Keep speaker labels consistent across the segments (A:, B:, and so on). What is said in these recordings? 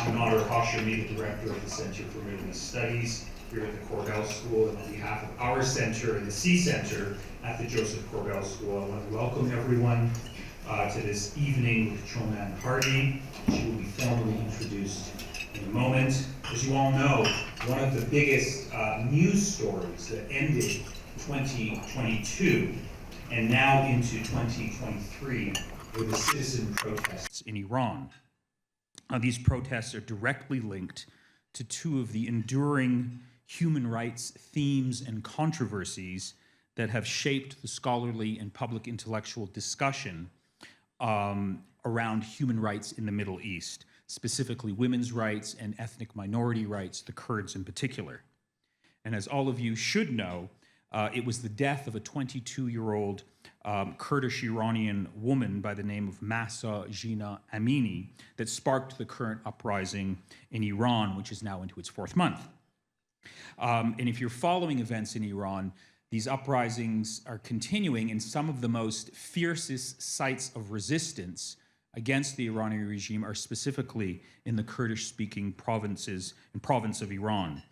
A: I'm Nader Hashemi, the director of the Center for Middle East Studies here at the Korbel School, and on behalf of our center and the C Center at the Joseph Korbel School, I want to welcome everyone to this evening with Choman Hardi. She will be formally introduced in a moment. As you all know, one of the biggest news stories that ended 2022 and now into 2023 were the citizen protests in Iran. These protests are directly linked to two of the enduring human rights themes and controversies that have shaped the scholarly and public intellectual discussion around human rights in the Middle East, specifically women's rights and ethnic minority rights, the Kurds in particular. And as all of you should know, it was the death of a 22-year-old Kurdish Iranian woman by the name of Mahsa Jina Amini that sparked the current uprising in Iran, which is now into its fourth month. And if you're following events in Iran, these uprisings are continuing, in some of the most fiercest sites of resistance against the Iranian regime are specifically in the Kurdish-speaking provinces and province of Iran.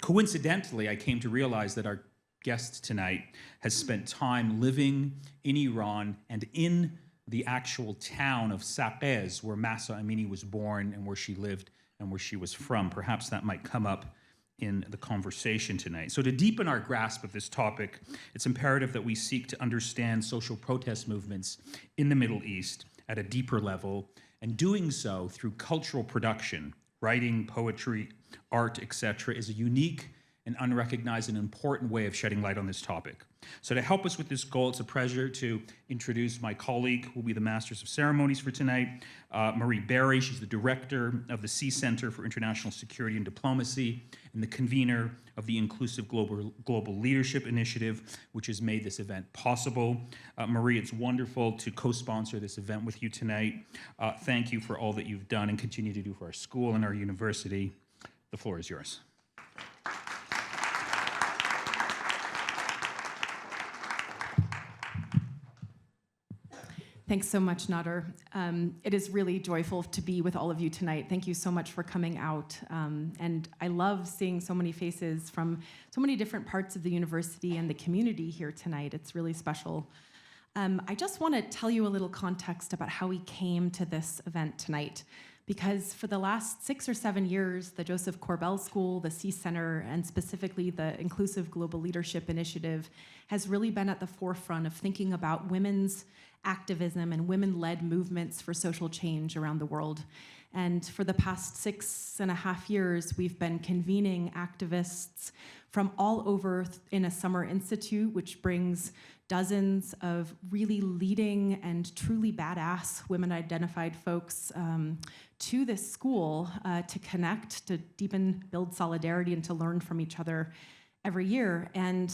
A: Coincidentally, I came to realize that our guest tonight has spent time living in Iran and in the actual town of Saqqez, where Mahsa Amini was born and where she lived and where she was from. Perhaps that might come up in the conversation tonight. So to deepen our grasp of this topic, it's imperative that we seek to understand social protest movements in the Middle East at a deeper level, and doing so through cultural production. Writing, poetry, art, etc. is a unique and unrecognized and important way of shedding light on this topic. So to help us with this goal, it's a pleasure to introduce my colleague, who will be the Masters of Ceremonies for tonight, Marie Berry. She's the director of the C Center for International Security and Diplomacy and the convener of the Inclusive Global Leadership Initiative, which has made this event possible. Marie, it's wonderful to co-sponsor this event with you tonight. Thank you for all that you've done and continue to do for our school and our university. The floor is yours.
B: Thanks so much, Nader. It is really joyful to be with all of you tonight. Thank you so much for coming out. And I love seeing so many faces from so many different parts of the university and the community here tonight. It's really special. I just want to tell you a little context about how we came to this event tonight. Because for the last 6 or 7 years, the Joseph Korbel School, the C Center, and specifically the Inclusive Global Leadership Initiative has really been at the forefront of thinking about women's activism and women-led movements for social change around the world. And for the past 6.5 years, we've been convening activists from all over in a summer institute, which brings dozens of really leading and truly badass women-identified folks to this school to connect, to deepen, build solidarity, and to learn from each other every year. And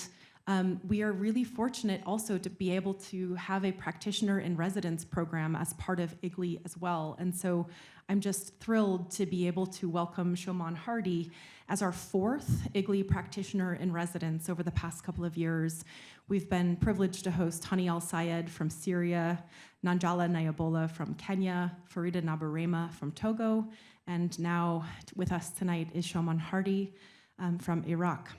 B: we are really fortunate also to be able to have a practitioner in residence program as part of IGLE as well. And so I'm just thrilled to be able to welcome Choman Hardi as our 4th IGLE practitioner in residence over the past couple of years. We've been privileged to host Hani Al-Sayed from Syria, Nanjala Nayabola from Kenya, Farida Nabarema from Togo, and now with us tonight is Choman Hardi from Iraq.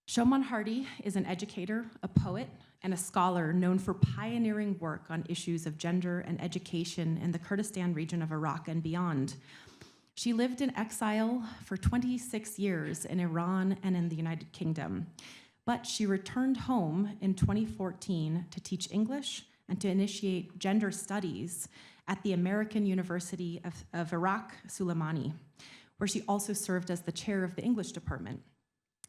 B: Choman Hardi is an educator, a poet, and a scholar known for pioneering work on issues of gender and education in the Kurdistan region of Iraq and beyond. She lived in exile for 26 years in Iran and in the United Kingdom, but she returned home in 2014 to teach English and to initiate gender studies at the American University of Iraq, Suleimani, where she also served as the chair of the English department.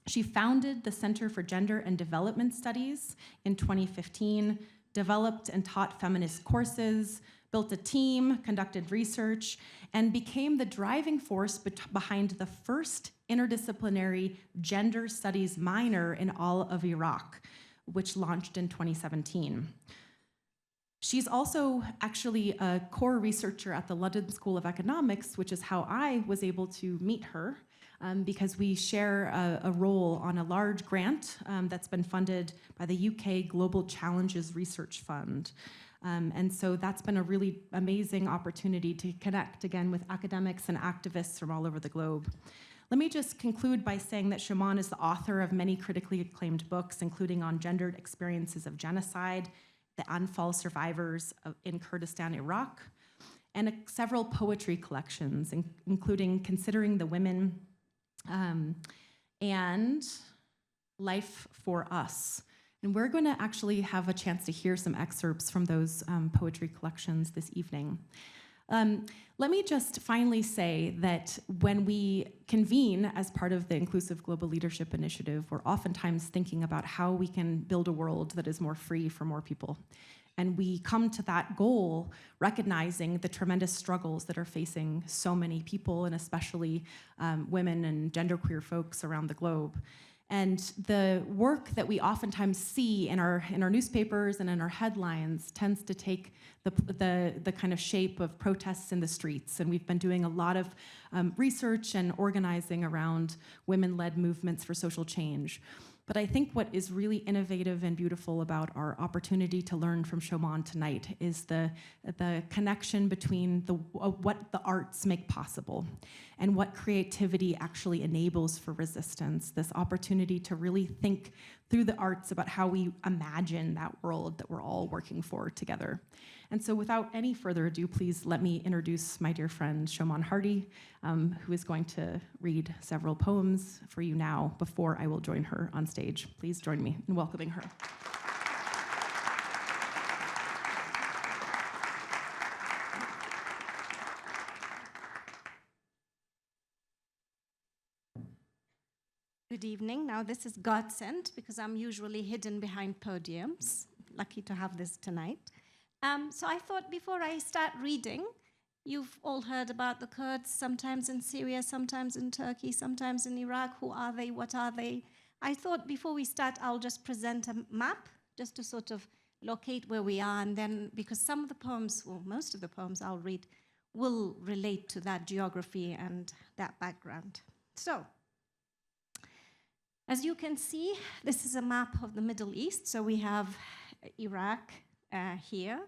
B: She founded the Center for Gender and Development Studies in 2015, developed and taught feminist courses, built a team, conducted research, and became the driving force behind the first interdisciplinary gender studies minor in all of Iraq, which launched in 2017. She's also actually a core researcher at the London School of Economics, which is how I was able to meet her. Because we share a role on a large grant that's been funded by the UK Global Challenges Research Fund. And so that's been a really amazing opportunity to connect again with academics and activists from all over the globe. Let me just conclude by saying that Choman is the author of many critically acclaimed books, including on gendered experiences of genocide, the Anfal survivors in Kurdistan, Iraq, and several poetry collections, including Considering the Women and Life for Us. And we're going to actually have a chance to hear some excerpts from those poetry collections this evening. Let me just finally say that when we convene as part of the Inclusive Global Leadership Initiative, we're oftentimes thinking about how we can build a world that is more free for more people. And we come to that goal recognizing the tremendous struggles that are facing so many people, and especially women and genderqueer folks around the globe. And the work that we oftentimes see in our newspapers and in our headlines tends to take the kind of shape of protests in the streets. And we've been doing a lot of research and organizing around women-led movements for social change. But I think what is really innovative and beautiful about our opportunity to learn from Choman tonight is the connection between what the arts make possible and what creativity actually enables for resistance, this opportunity to really think through the arts about how we imagine that world that we're all working for together. And so without any further ado, please let me introduce my dear friend Choman Hardi, who is going to read several poems for you now before I will join her on stage. Please join me in welcoming her.
C: Good evening. Now this is godsend because I'm usually hidden behind podiums. Lucky to have this tonight. So I thought before I start reading, you've all heard about the Kurds, sometimes in Syria, sometimes in Turkey, sometimes in Iraq. Who are they? What are they? I thought before we start, I'll just present a map just to sort of locate where we are. And then because some of the poems, well, most of the poems I'll read will relate to that geography and that background. So, as you can see, this is a map of the Middle East. So we have Iraq here,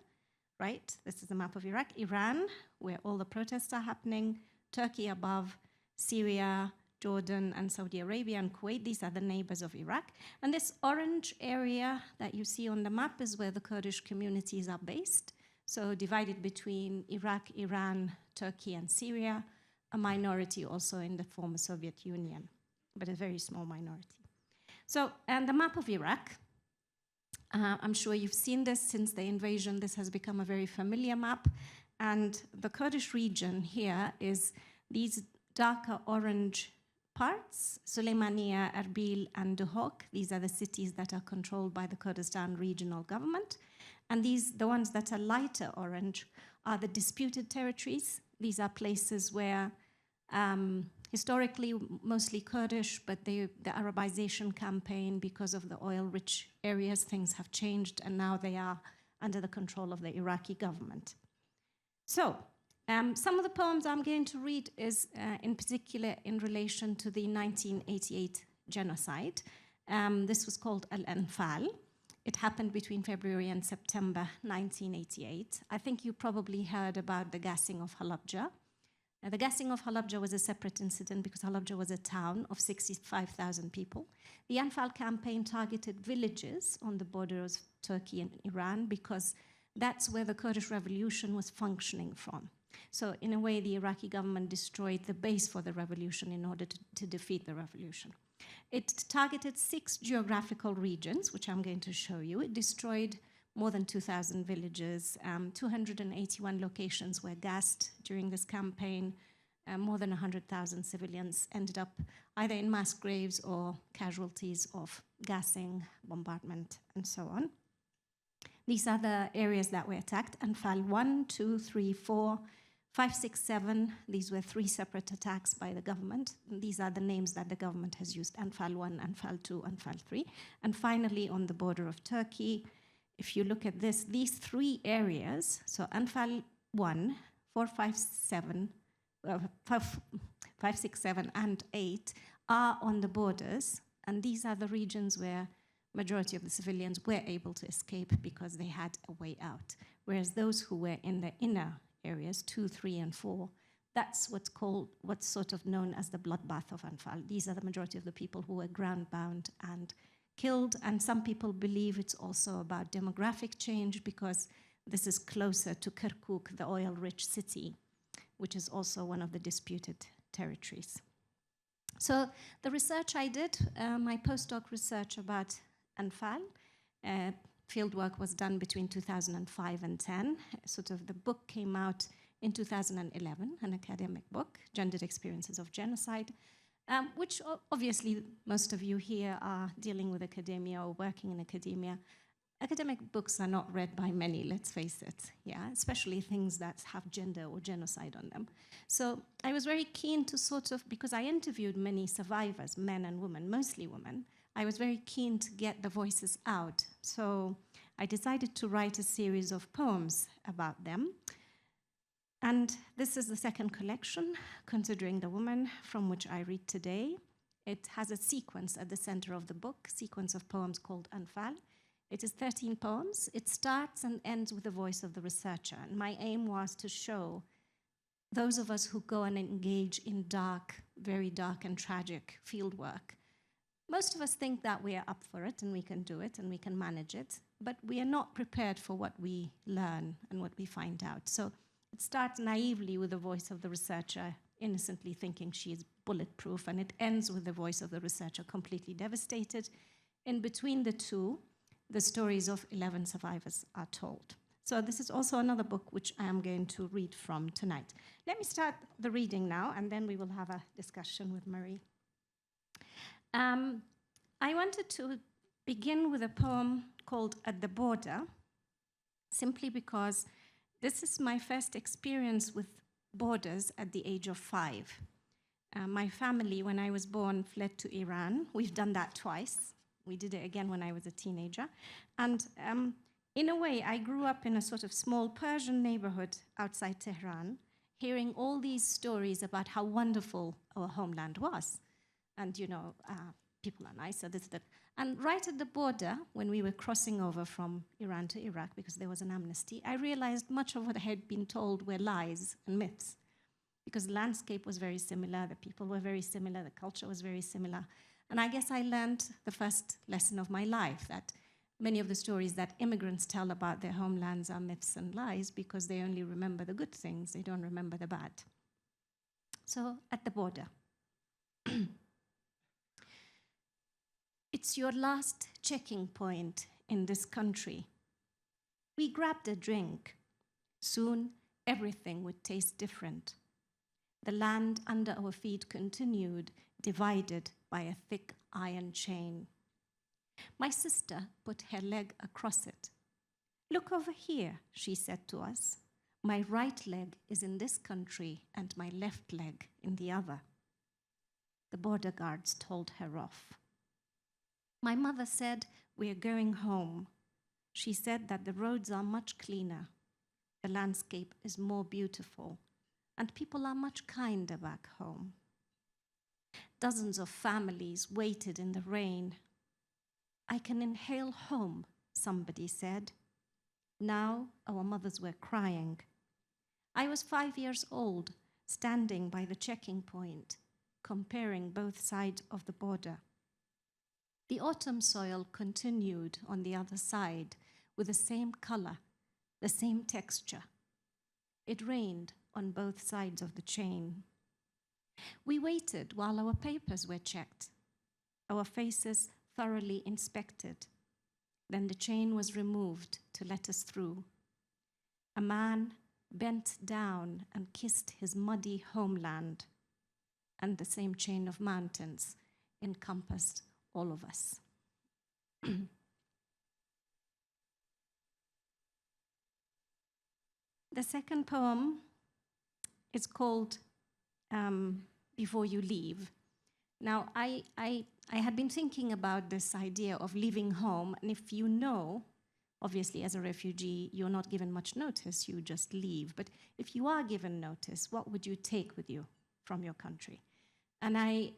C: right? This is a map of Iraq. Iran, where all the protests are happening. Turkey above, Syria, Jordan, and Saudi Arabia, and Kuwait. These are the neighbors of Iraq. And this orange area that you see on the map is where the Kurdish communities are based. So divided between Iraq, Iran, Turkey, and Syria, a minority also in the former Soviet Union, but a very small minority. So, and the map of Iraq, I'm sure you've seen this since the invasion. This has become a very familiar map. And the Kurdish region here is these darker orange parts, Suleymaniye, Erbil, and Duhok. These are the cities that are controlled by the Kurdistan regional government. And these, the ones that are lighter orange, are the disputed territories. These are places where historically, mostly Kurdish, but the Arabization campaign, because of the oil-rich areas, things have changed, and now they are under the control of the Iraqi government. So, some of the poems I'm going to read is in particular in relation to the 1988 genocide. This was called Al-Anfal. It happened between February and September 1988. I think you probably heard about the gassing of Halabja. The gassing of Halabja was a separate incident because Halabja was a town of 65,000 people. The Anfal campaign targeted villages on the borders of Turkey and Iran because that's where the Kurdish revolution was functioning from. So in a way, the Iraqi government destroyed the base for the revolution in order to defeat the revolution. It targeted 6 geographical regions, which I'm going to show you. It destroyed more than 2,000 villages, 281 locations were gassed during this campaign. More than 100,000 civilians ended up either in mass graves or casualties of gassing, bombardment, and so on. These are the areas that were attacked. Anfal 1, 2, 3, 4, 5, 6, 7. These were 3 separate attacks by the government. These are the names that the government has used: Anfal 1, Anfal 2, Anfal 3. And finally, on the border of Turkey, if you look at this, these 3 areas, so Anfal 1, 4, 5, 7, 5, 6, 7, and 8 are on the borders, and these are the regions where majority of the civilians were able to escape because they had a way out. Whereas those who were in the inner areas, 2, 3, and 4, that's what's sort of known as the bloodbath of Anfal. These are the majority of the people who were ground-bound and killed, and some people believe it's also about demographic change because this is closer to Kirkuk, the oil-rich city, which is also one of the disputed territories. So the research I did, my postdoc research about Anfal, fieldwork was done between 2005 and 10. Sort of the book came out in 2011, an academic book, Gendered Experiences of Genocide, which obviously most of you here are dealing with academia or working in academia. Academic books are not read by many, let's face it, yeah, especially things that have gender or genocide on them. So I was very keen to sort of, because I interviewed many survivors, men and women, mostly women, I was very keen to get the voices out. So I decided to write a series of poems about them. And this is the second collection, Considering the Woman, from which I read today. It has a sequence at the center of the book, sequence of poems called Anfal. It is 13 poems. It starts and ends with the voice of the researcher. And my aim was to show those of us who go and engage in dark, very dark and tragic fieldwork. Most of us think that we are up for it and we can do it and we can manage it, but we are not prepared for what we learn and what we find out. So it starts naively with the voice of the researcher, innocently thinking she is bulletproof, and it ends with the voice of the researcher completely devastated. In between the two, the stories of 11 survivors are told. So this is also another book which I am going to read from tonight. Let me start the reading now, and then we will have a discussion with Marie. I wanted to begin with a poem called At the Border, simply because this is my first experience with borders at the age of 5. My family, when I was born, fled to Iran. We've done that twice. We did it again when I was a teenager. And in a way, I grew up in a sort of small Persian neighborhood outside Tehran, hearing all these stories about how wonderful our homeland was. And, you know, people are nicer, this, that. And right at the border, when we were crossing over from Iran to Iraq, because there was an amnesty, I realized much of what I had been told were lies and myths, because the landscape was very similar, the people were very similar, the culture was very similar. And I guess I learned the first lesson of my life, that many of the stories that immigrants tell about their homelands are myths and lies because they only remember the good things, they don't remember the bad. So, at the border. It's your last checking point in this country. We grabbed a drink. Soon, everything would taste different. The land under our feet continued, divided by a thick iron chain. My sister put her leg across it. Look over here, she said to us. My right leg is in this country and my left leg in the other. The border guards told her off. My mother said, we're going home. She said that the roads are much cleaner, the landscape is more beautiful, and people are much kinder back home. Dozens of families waited in the rain. I can inhale home, somebody said. Now our mothers were crying. I was 5 years old, standing by the checking point, comparing both sides of the border. The autumn soil continued on the other side with the same color, the same texture. It rained on both sides of the chain. We waited while our papers were checked, our faces thoroughly inspected. Then the chain was removed to let us through. A man bent down and kissed his muddy homeland, and the same chain of mountains encompassed all of us. The second poem is called Before You Leave. Now, I had been thinking about this idea of leaving home, and if you know, obviously as a refugee, you're not given much notice, you just leave. But if you are given notice, what would you take with you from your country? And I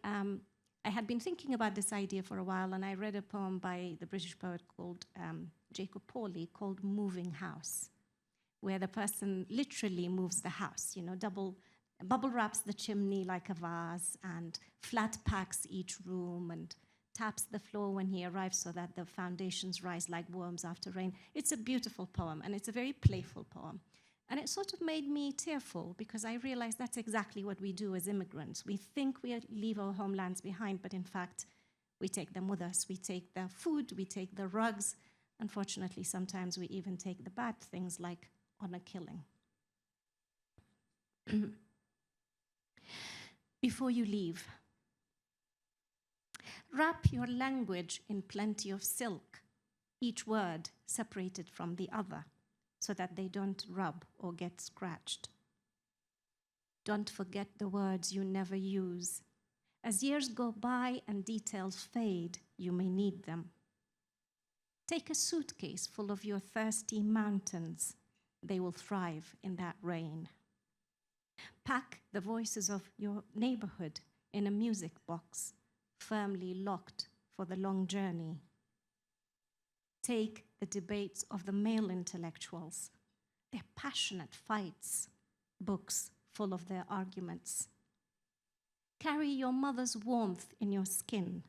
C: I had been thinking about this idea for a while, and I read a poem by the British poet called Jacob Pauly called Moving House, where the person literally moves the house, bubble wraps the chimney like a vase and flat packs each room and taps the floor when he arrives so that the foundations rise like worms after rain. It's a beautiful poem, and it's a very playful poem. And it sort of made me tearful because I realized that's exactly what we do as immigrants. We think we leave our homelands behind, but in fact, we take them with us. We take the food, we take the rugs. Unfortunately, sometimes we even take the bad things like honor killing. Before you leave, wrap your language in plenty of silk, each word separated from the other, so that they don't rub or get scratched. Don't forget the words you never use. As years go by and details fade, you may need them. Take a suitcase full of your thirsty mountains. They will thrive in that rain. Pack the voices of your neighborhood in a music box, firmly locked for the long journey. Take the debates of the male intellectuals, their passionate fights, books full of their arguments. Carry your mother's warmth in your skin,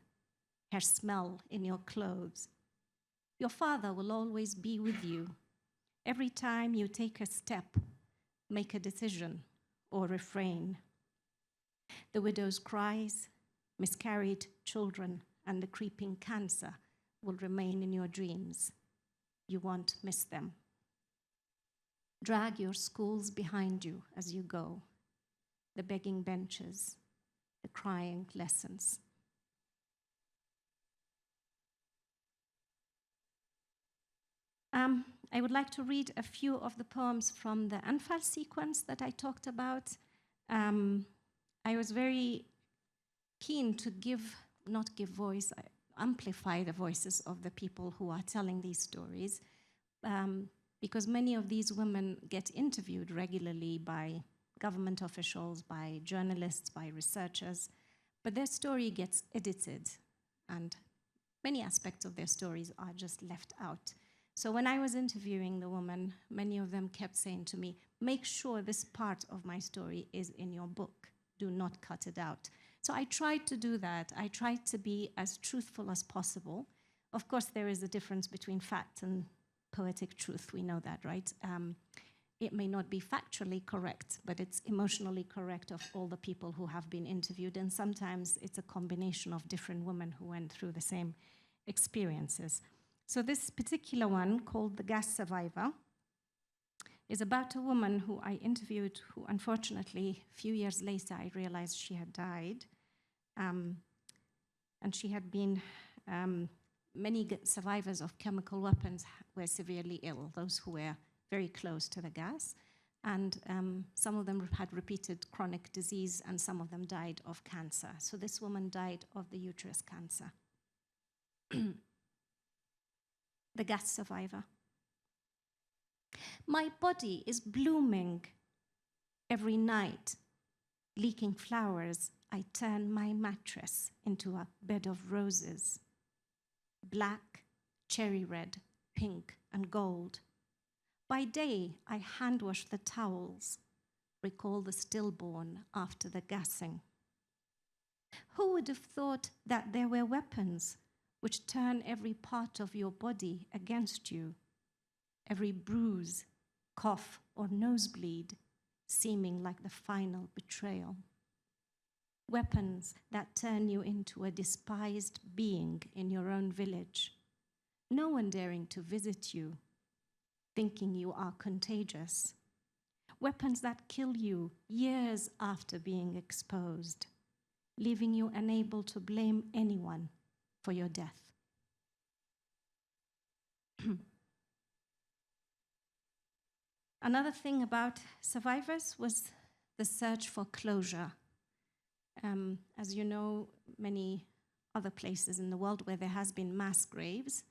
C: her smell in your clothes. Your father will always be with you. Every time you take a step, make a decision, or refrain. The widow's cries, miscarried children, and the creeping cancer will remain in your dreams. You won't miss them. Drag your schools behind you as you go, the begging benches, the crying lessons. I would like to read a few of the poems from the Anfal sequence that I talked about. I was very keen to amplify the voices of the people who are telling these stories, because many of these women get interviewed regularly by government officials, by journalists, by researchers, but their story gets edited, and many aspects of their stories are just left out. So when I was interviewing the women, many of them kept saying to me, make sure this part of my story is in your book. Do not cut it out. So I tried to do that. I tried to be as truthful as possible. Of course, there is a difference between fact and poetic truth. We know that, right? It may not be factually correct, but it's emotionally correct of all the people who have been interviewed. And sometimes it's a combination of different women who went through the same experiences. So this particular one, called The Gas Survivor, is about a woman who I interviewed, who unfortunately, a few years later, I realized she had died. And she had been, many survivors of chemical weapons were severely ill, those who were very close to the gas. And some of them had repeated chronic disease, and some of them died of cancer. So this woman died of the uterus cancer. The gas survivor. My body is blooming every night, leaking flowers. I turn my mattress into a bed of roses, black, cherry red, pink, and gold. By day, I hand wash the towels, recall the stillborn after the gassing. Who would have thought that there were weapons which turn every part of your body against you, every bruise, cough, or nosebleed seeming like the final betrayal? Weapons that turn you into a despised being in your own village, no one daring to visit you, thinking you are contagious. Weapons that kill you years after being exposed, leaving you unable to blame anyone for your death. Another thing about survivors was the search for closure. As you know, many other places in the world where there has been mass graves,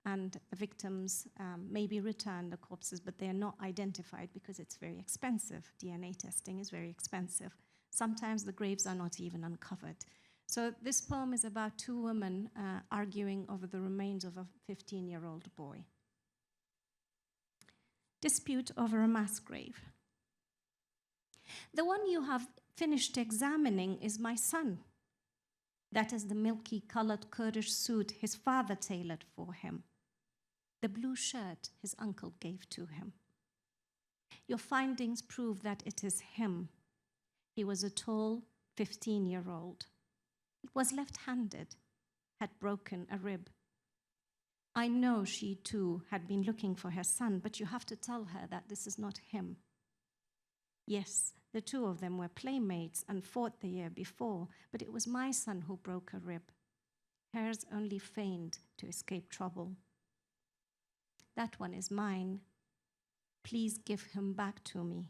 C: and the victims may be returned, the corpses, but they are not identified because it's very expensive. DNA testing is very expensive. Sometimes the graves are not even uncovered. So this poem is about two women arguing over the remains of a 15-year-old boy. Dispute over a mass grave. The one you have finished examining is my son. That is the milky-colored Kurdish suit his father tailored for him. The blue shirt his uncle gave to him. Your findings prove that it is him. He was a tall 15-year-old. He was left-handed, had broken a rib. I know she too had been looking for her son, but you have to tell her that this is not him. Yes, the two of them were playmates and fought the year before, but it was my son who broke a rib. Hers only feigned to escape trouble. That one is mine. Please give him back to me.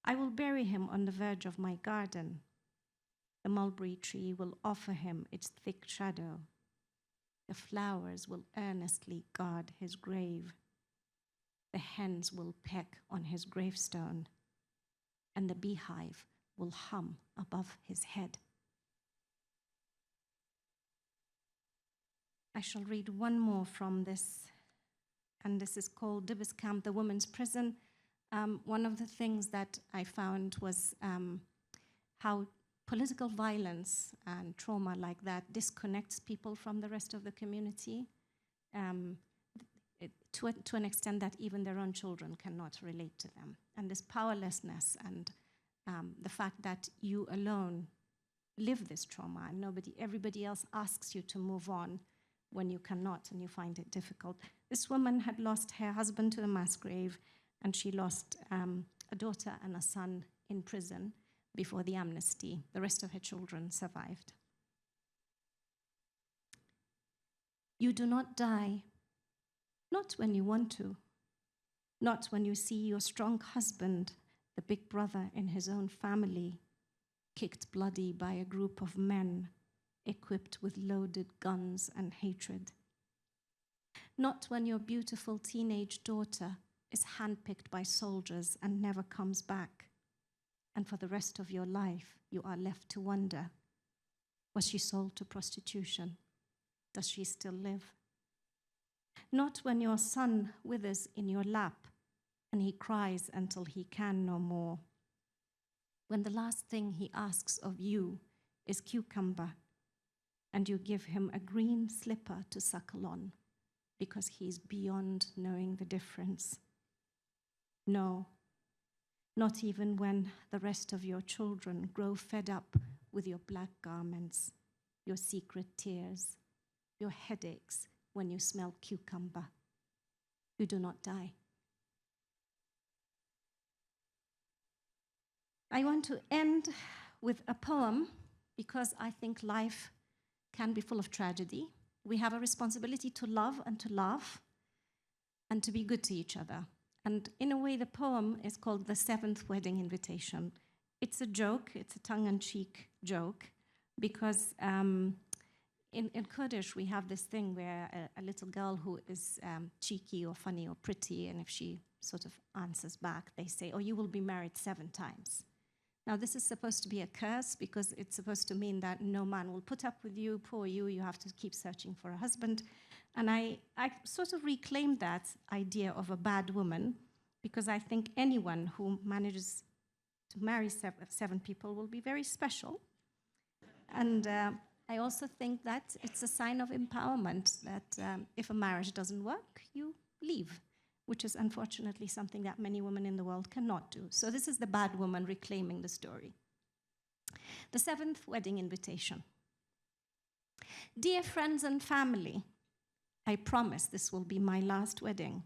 C: I will bury him on the verge of my garden. The mulberry tree will offer him its thick shadow. The flowers will earnestly guard his grave. The hens will peck on his gravestone, and the beehive will hum above his head. I shall read one more from this, and this is called Dibis Camp, the Women's Prison. One of the things that I found was how political violence and trauma like that disconnects people from the rest of the community to an extent that even their own children cannot relate to them. And this powerlessness and the fact that you alone live this trauma and everybody else asks you to move on when you cannot and you find it difficult. This woman had lost her husband to a mass grave, and she lost a daughter and a son in prison before the amnesty. The rest of her children survived. You do not die, not when you want to, not when you see your strong husband, the big brother in his own family, kicked bloody by a group of men equipped with loaded guns and hatred. Not when your beautiful teenage daughter is handpicked by soldiers and never comes back. And for the rest of your life, you are left to wonder, was she sold to prostitution? Does she still live? Not when your son withers in your lap and he cries until he can no more. When the last thing he asks of you is cucumber and you give him a green slipper to suckle on because he's beyond knowing the difference. No, not even when the rest of your children grow fed up with your black garments, your secret tears, your headaches when you smell cucumber. You do not die. I want to end with a poem because I think life can be full of tragedy. We have a responsibility to love and to laugh and to be good to each other. And in a way, the poem is called The Seventh Wedding Invitation. It's a joke, it's a tongue-in-cheek joke, because in Kurdish, we have this thing where a little girl who is cheeky or funny or pretty, and if she sort of answers back, they say, oh, you will be married 7 times. Now, this is supposed to be a curse because it's supposed to mean that no man will put up with you, poor you have to keep searching for a husband. And I sort of reclaimed that idea of a bad woman because I think anyone who manages to marry 7 people will be very special. And I also think that it's a sign of empowerment that if a marriage doesn't work, you leave, which is unfortunately something that many women in the world cannot do. So this is the bad woman reclaiming the story. The 7th wedding invitation. Dear friends and family, I promise this will be my last wedding.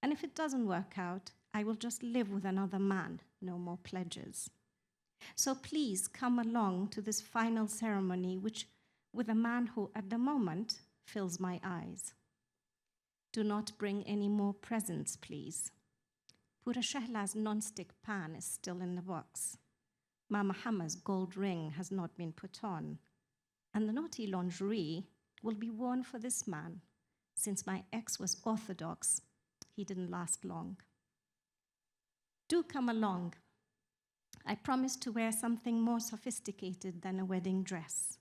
C: And if it doesn't work out, I will just live with another man, no more pledges. So please come along to this final ceremony, which with a man who at the moment fills my eyes. Do not bring any more presents, please. Pura Shehla's non-stick pan is still in the box. Mama Hamma's gold ring has not been put on. And the naughty lingerie will be worn for this man. Since my ex was orthodox, he didn't last long. Do come along. I promise to wear something more sophisticated than a wedding dress.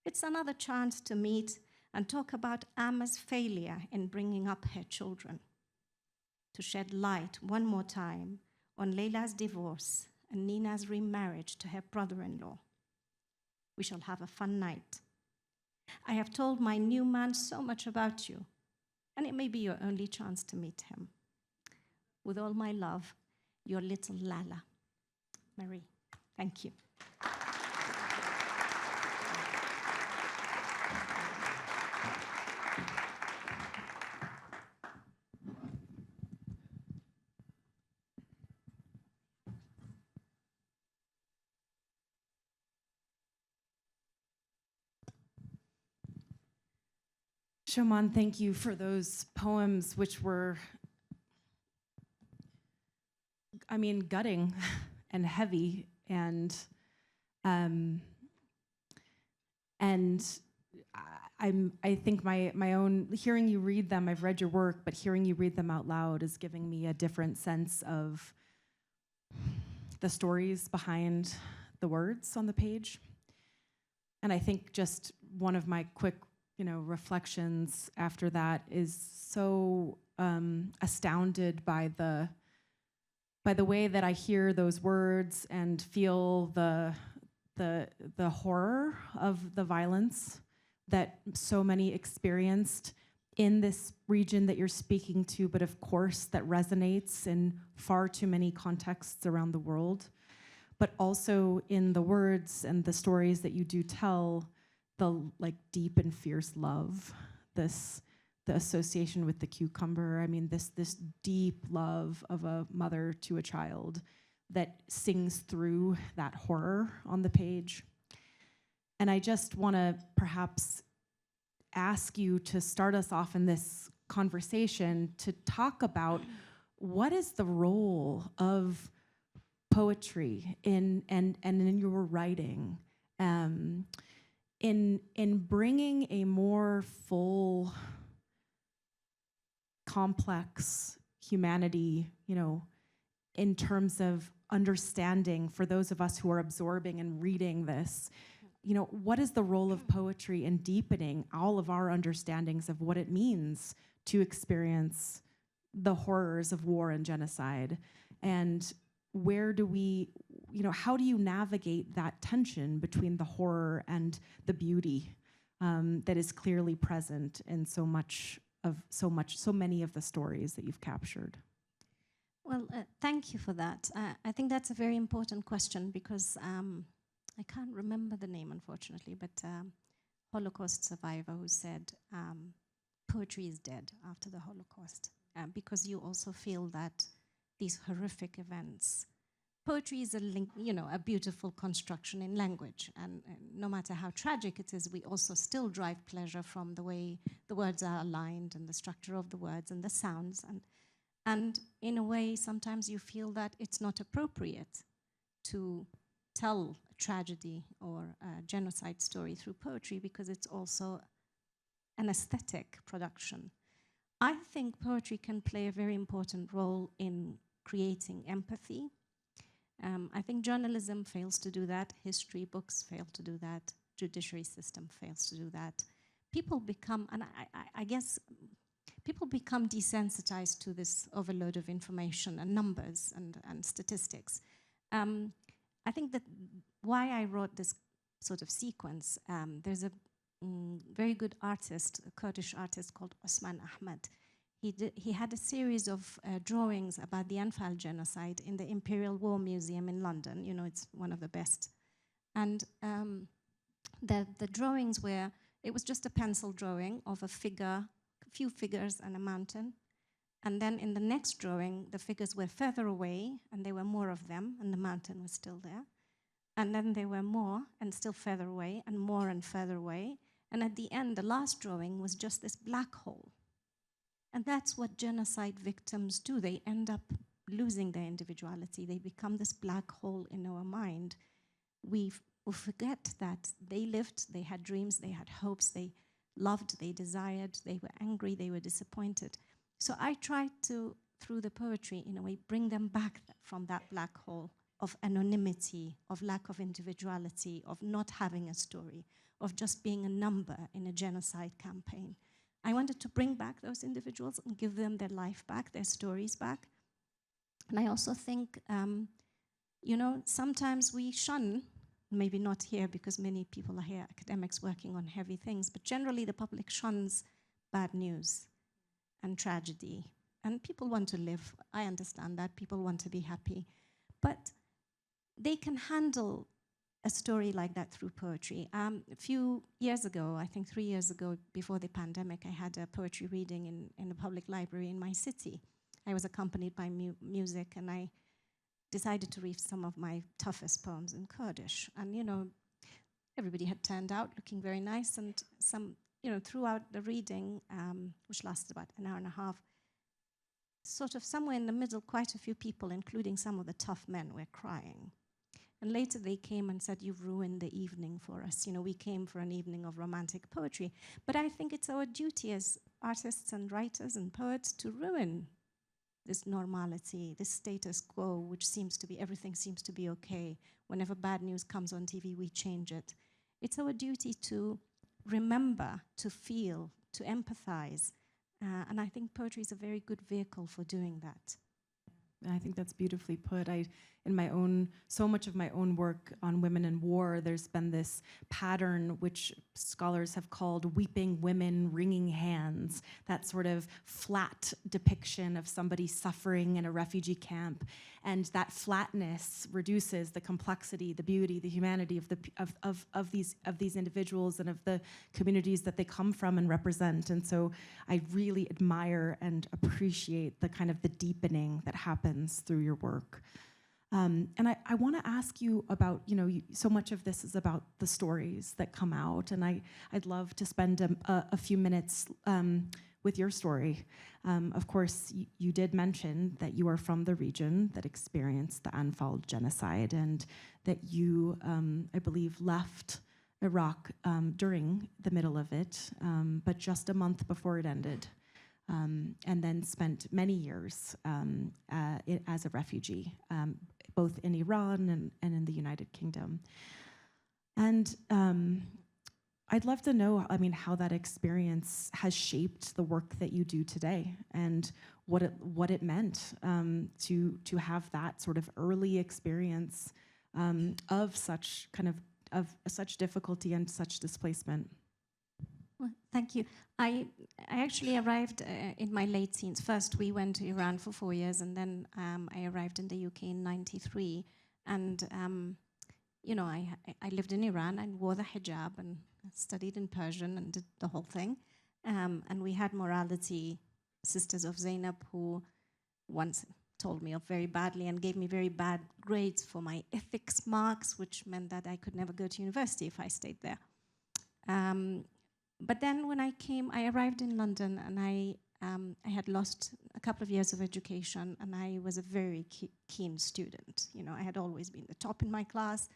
C: It's another chance to meet and talk about Amma's failure in bringing up her children, to shed light one more time on Leila's divorce and Nina's remarriage to her brother-in-law. We shall have a fun night. I have told my new man so much about you, and it may be your only chance to meet him. With all my love, your little Lala. Marie, thank you.
B: Choman, thank you for those poems, which were, I mean, gutting and heavy, and I think my own, hearing you read them, I've read your work, but hearing you read them out loud is giving me a different sense of the stories behind the words on the page. And I think just one of my quick, reflections after that is so astounded by the way that I hear those words and feel the horror of the violence that so many experienced in this region that you're speaking to, but of course that resonates in far too many contexts around the world, but also in the words and the stories that you do tell, the deep and fierce love, the association with the cucumber. I mean, this deep love of a mother to a child that sings through that horror on the page. And I just want to perhaps ask you to start us off in this conversation to talk about what is the role of poetry in your writing, in bringing a more full, complex humanity, in terms of understanding for those of us who are absorbing and reading this. What is the role of poetry in deepening all of our understandings of what it means to experience the horrors of war and genocide? And where do we, how do you navigate that tension between the horror and the beauty that is clearly present in so many of the stories that you've captured?
C: Well, thank you for that. I think that's a very important question because I can't remember the name, unfortunately, but Holocaust survivor who said poetry is dead after the Holocaust because you also feel that these horrific events. Poetry is a beautiful construction in language, and no matter how tragic it is, we also still derive pleasure from the way the words are aligned and the structure of the words and the sounds. And in a way, sometimes you feel that it's not appropriate to tell a tragedy or a genocide story through poetry because it's also an aesthetic production. I think poetry can play a very important role in creating empathy. I think journalism fails to do that, history books fail to do that, judiciary system fails to do that. People become, and I guess, people become desensitized to this overload of information and numbers and statistics. I think that why I wrote this sort of sequence, there's a very good artist, a Kurdish artist called Osman Ahmed. He had a series of drawings about the Anfal genocide in the Imperial War Museum in London. It's one of the best. And the drawings were, it was just a pencil drawing of a figure, a few figures and a mountain. And then in the next drawing, the figures were further away, and there were more of them, and the mountain was still there. And then there were more, and still further away, and more and further away. And at the end, the last drawing was just this black hole. And that's what genocide victims do. They end up losing their individuality. They become this black hole in our mind. We forget that they lived, they had dreams, they had hopes, they loved, they desired, they were angry, they were disappointed. So I tried to, through the poetry, in a way, bring them back from that black hole of anonymity, of lack of individuality, of not having a story, of just being a number in a genocide campaign. I wanted to bring back those individuals and give them their life back, their stories back. And I also think, sometimes we shun, maybe not here because many people are here, academics working on heavy things, but generally the public shuns bad news and tragedy. And people want to live. I understand that. People want to be happy. But they can handle a story like that through poetry. A few years ago, I think 3 years ago, before the pandemic, I had a poetry reading in a public library in my city. I was accompanied by music, and I decided to read some of my toughest poems in Kurdish. And, everybody had turned out looking very nice, and throughout the reading, which lasted about an hour and a half, sort of somewhere in the middle, quite a few people, including some of the tough men, were crying. And later they came and said, "You've ruined the evening for us. We came for an evening of romantic poetry." But I think it's our duty as artists and writers and poets to ruin this normality, this status quo, which everything seems to be okay. Whenever bad news comes on TV, we change it. It's our duty to remember, to feel, to empathize. And I think poetry is a very good vehicle for doing that.
B: I think that's beautifully put. So much of my own work on women in war, there's been this pattern which scholars have called weeping women wringing hands, that sort of flat depiction of somebody suffering in a refugee camp. And that flatness reduces the complexity, the beauty, the humanity of these individuals and of the communities that they come from and represent. And so I really admire and appreciate the deepening that happens through your work. And I want to ask you about, so much of this is about the stories that come out, and I'd love to spend a few minutes with your story. Of course, you did mention that you are from the region that experienced the Anfal genocide, and that you, I believe, left Iraq during the middle of it, but just a month before it ended. And then spent many years as a refugee, both in Iran and in the United Kingdom. And I'd love to know, how that experience has shaped the work that you do today, and what it meant to have that sort of early experience of such such difficulty and such displacement.
C: Well, thank you. I actually arrived in my late teens. First, we went to Iran for 4 years, and then I arrived in the UK in '93. And, I lived in Iran and wore the hijab and studied in Persian and did the whole thing. And we had morality sisters of Zainab who once told me off very badly and gave me very bad grades for my ethics marks, which meant that I could never go to university if I stayed there. But then when I arrived in London, and I had lost a couple of years of education, and I was a very keen student. I had always been the top in my class,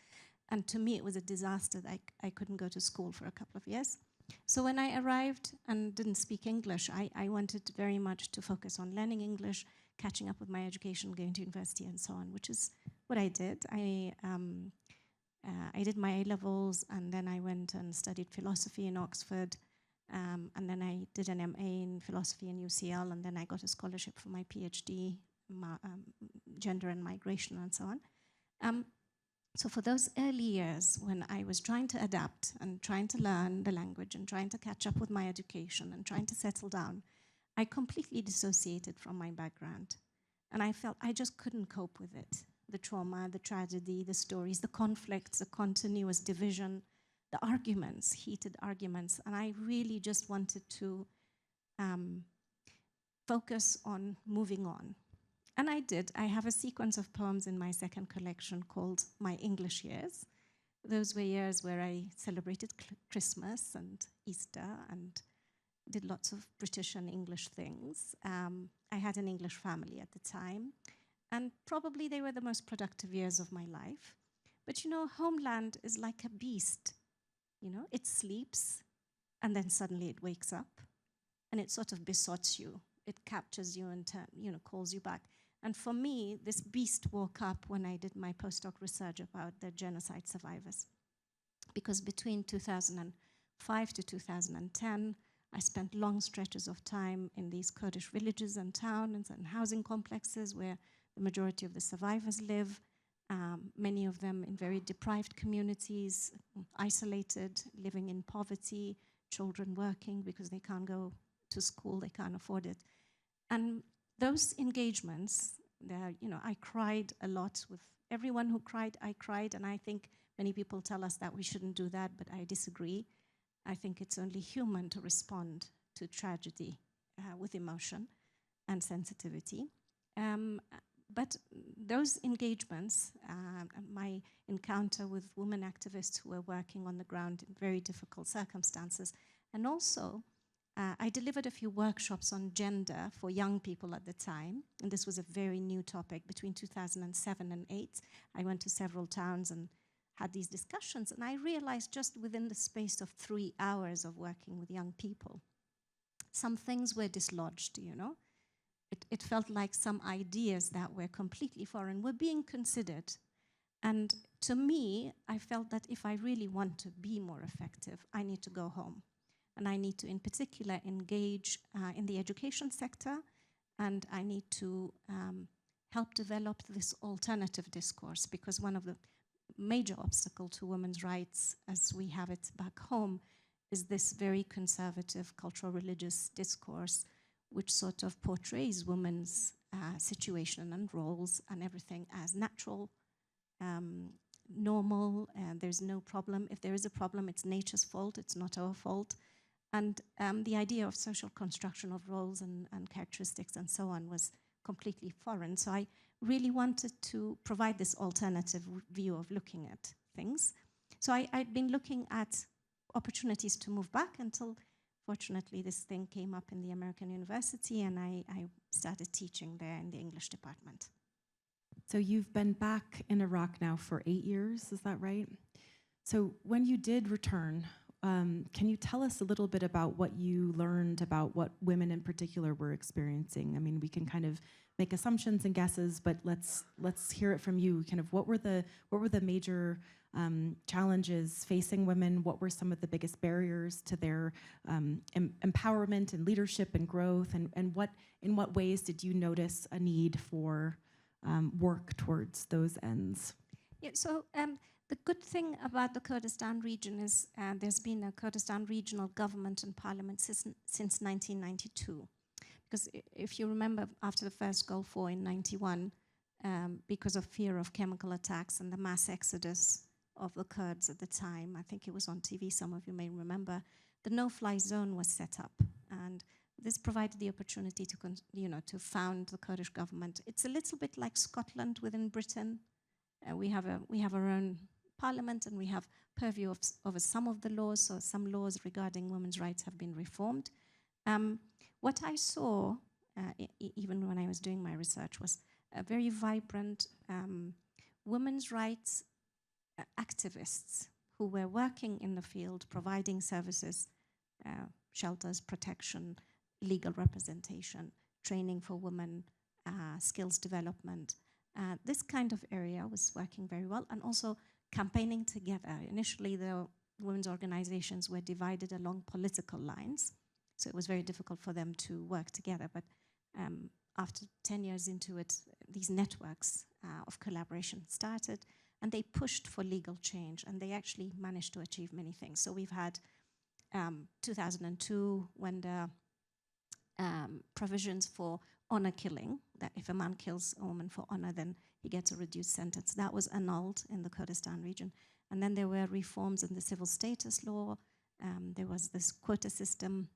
C: and to me it was a disaster that I couldn't go to school for a couple of years. So when I arrived and didn't speak English, I wanted very much to focus on learning English, catching up with my education, going to university and so on, which is what I did. I did my A-levels, and then I went and studied philosophy in Oxford, and then I did an MA in philosophy in UCL, and then I got a scholarship for my PhD, gender and migration and so on. So for those early years when I was trying to adapt and trying to learn the language and trying to catch up with my education and trying to settle down, I completely dissociated from my background. And I felt I just couldn't cope with it. The trauma, the tragedy, the stories, the conflicts, the continuous division, the arguments, heated arguments. And I really just wanted to focus on moving on. And I did. I have a sequence of poems in my second collection called My English Years. Those were years where I celebrated Christmas and Easter and did lots of British and English things. I had an English family at the time. And probably they were the most productive years of my life. But homeland is like a beast. It sleeps, and then suddenly it wakes up, and it sort of besots you. It captures you and calls you back. And for me, this beast woke up when I did my postdoc research about the genocide survivors. Because between 2005 to 2010, I spent long stretches of time in these Kurdish villages and towns and housing complexes where the majority of the survivors live, many of them in very deprived communities, isolated, living in poverty, children working because they can't go to school, they can't afford it. And those engagements, I cried a lot with everyone who cried, I cried, and I think many people tell us that we shouldn't do that, but I disagree. I think it's only human to respond to tragedy with emotion and sensitivity. But those engagements, my encounter with women activists who were working on the ground in very difficult circumstances, and also I delivered a few workshops on gender for young people at the time, and this was a very new topic. Between 2007 and 2008, I went to several towns and had these discussions, and I realized just within the space of 3 hours of working with young people, some things were dislodged, It felt like some ideas that were completely foreign were being considered. And to me, I felt that if I really want to be more effective, I need to go home. And I need to, in particular, engage in the education sector, and I need to help develop this alternative discourse, because one of the major obstacles to women's rights, as we have it back home, is this very conservative cultural religious discourse, which sort of portrays women's situation and roles and everything as natural, normal, and there's no problem. If there is a problem, it's nature's fault, it's not our fault. And the idea of social construction of roles and characteristics and so on was completely foreign. So I really wanted to provide this alternative view of looking at things. So I'd been looking at opportunities to move back until, fortunately, this thing came up in the American University, and I started teaching there in the English department.
B: So you've been back in Iraq now for 8 years, is that right? So when you did return, can you tell us a little bit about what you learned about what women in particular were experiencing? I mean, we can kind of make assumptions and guesses, but let's hear it from you. Kind of what were the major challenges facing women? What were some of the biggest barriers to their empowerment and leadership and growth? And in what ways did you notice a need for work towards those ends?
C: Yeah, so the good thing about the Kurdistan region is there's been a Kurdistan regional government and parliament since 1992. Because if you remember, after the first Gulf War in 91, because of fear of chemical attacks and the mass exodus of the Kurds at the time, I think it was on TV, some of you may remember, the no-fly zone was set up. And this provided the opportunity to found the Kurdish government. It's a little bit like Scotland within Britain. We have our own parliament, and we have purview over some of the laws, so some laws regarding women's rights have been reformed. What I saw, even when I was doing my research, was a very vibrant women's rights activists who were working in the field, providing services, shelters, protection, legal representation, training for women, skills development. This kind of area was working very well, and also campaigning together. Initially, the women's organizations were divided along political lines, so it was very difficult for them to work together. But after 10 years into it, these networks of collaboration started, and they pushed for legal change, and they actually managed to achieve many things. So we've had 2002, when the provisions for honor killing, that if a man kills a woman for honor, then he gets a reduced sentence. That was annulled in the Kurdistan region. And then there were reforms in the civil status law. There was this quota system,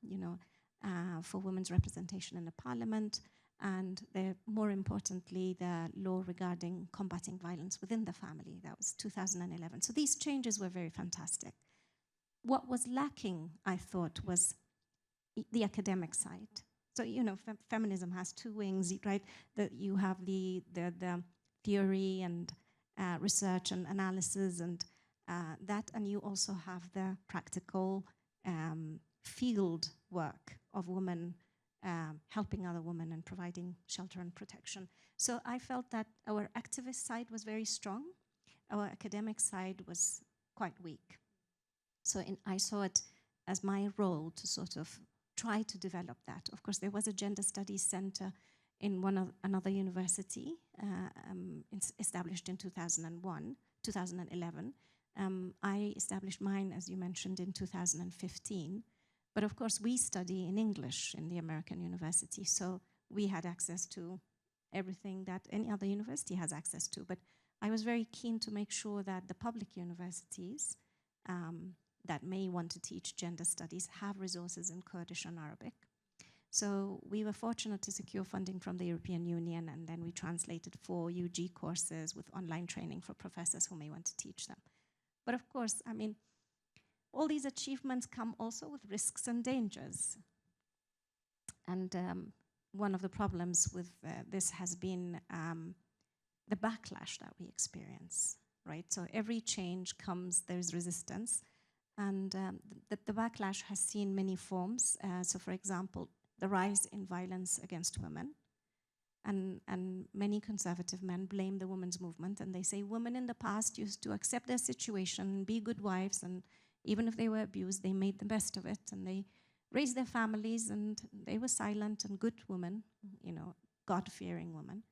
C: for women's representation in the parliament. And more importantly, the law regarding combating violence within the family. That was 2011. So these changes were very fantastic. What was lacking, I thought, was the academic side. So, feminism has two wings, right? That you have the theory and research and analysis and that, and you also have the practical field work of women helping other women and providing shelter and protection. So I felt that our activist side was very strong. Our academic side was quite weak. So I saw it as my role to sort of try to develop that. Of course, there was a gender studies center in another university established in 2011. I established mine, as you mentioned, in 2015. But of course, we study in English in the American university, so we had access to everything that any other university has access to. But I was very keen to make sure that the public universities that may want to teach gender studies have resources in Kurdish and Arabic. So we were fortunate to secure funding from the European Union, and then we translated 4 UG courses with online training for professors who may want to teach them. But of course, I mean, all these achievements come also with risks and dangers. And one of the problems with this has been the backlash that we experience, right? So every change comes, there's resistance. And the backlash has seen many forms. So for example, the rise in violence against women. And many conservative men blame the women's movement, and they say women in the past used to accept their situation, be good wives, and even if they were abused, they made the best of it, and they raised their families, and they were silent and good women, you know, God-fearing women.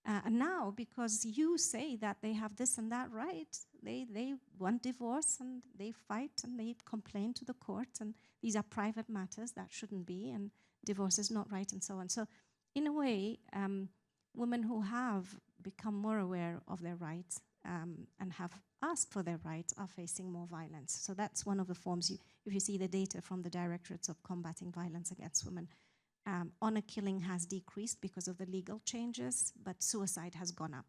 C: And now, because you say that they have this and that right, they want divorce, and they fight, and they complain to the court, and these are private matters that shouldn't be, and divorce is not right, and so on. So in a way, women who have become more aware of their rights and have asked for their rights are facing more violence. So that's one of the forms. If you see the data from the Directorates of Combating Violence Against Women, honor killing has decreased because of the legal changes, but suicide has gone up.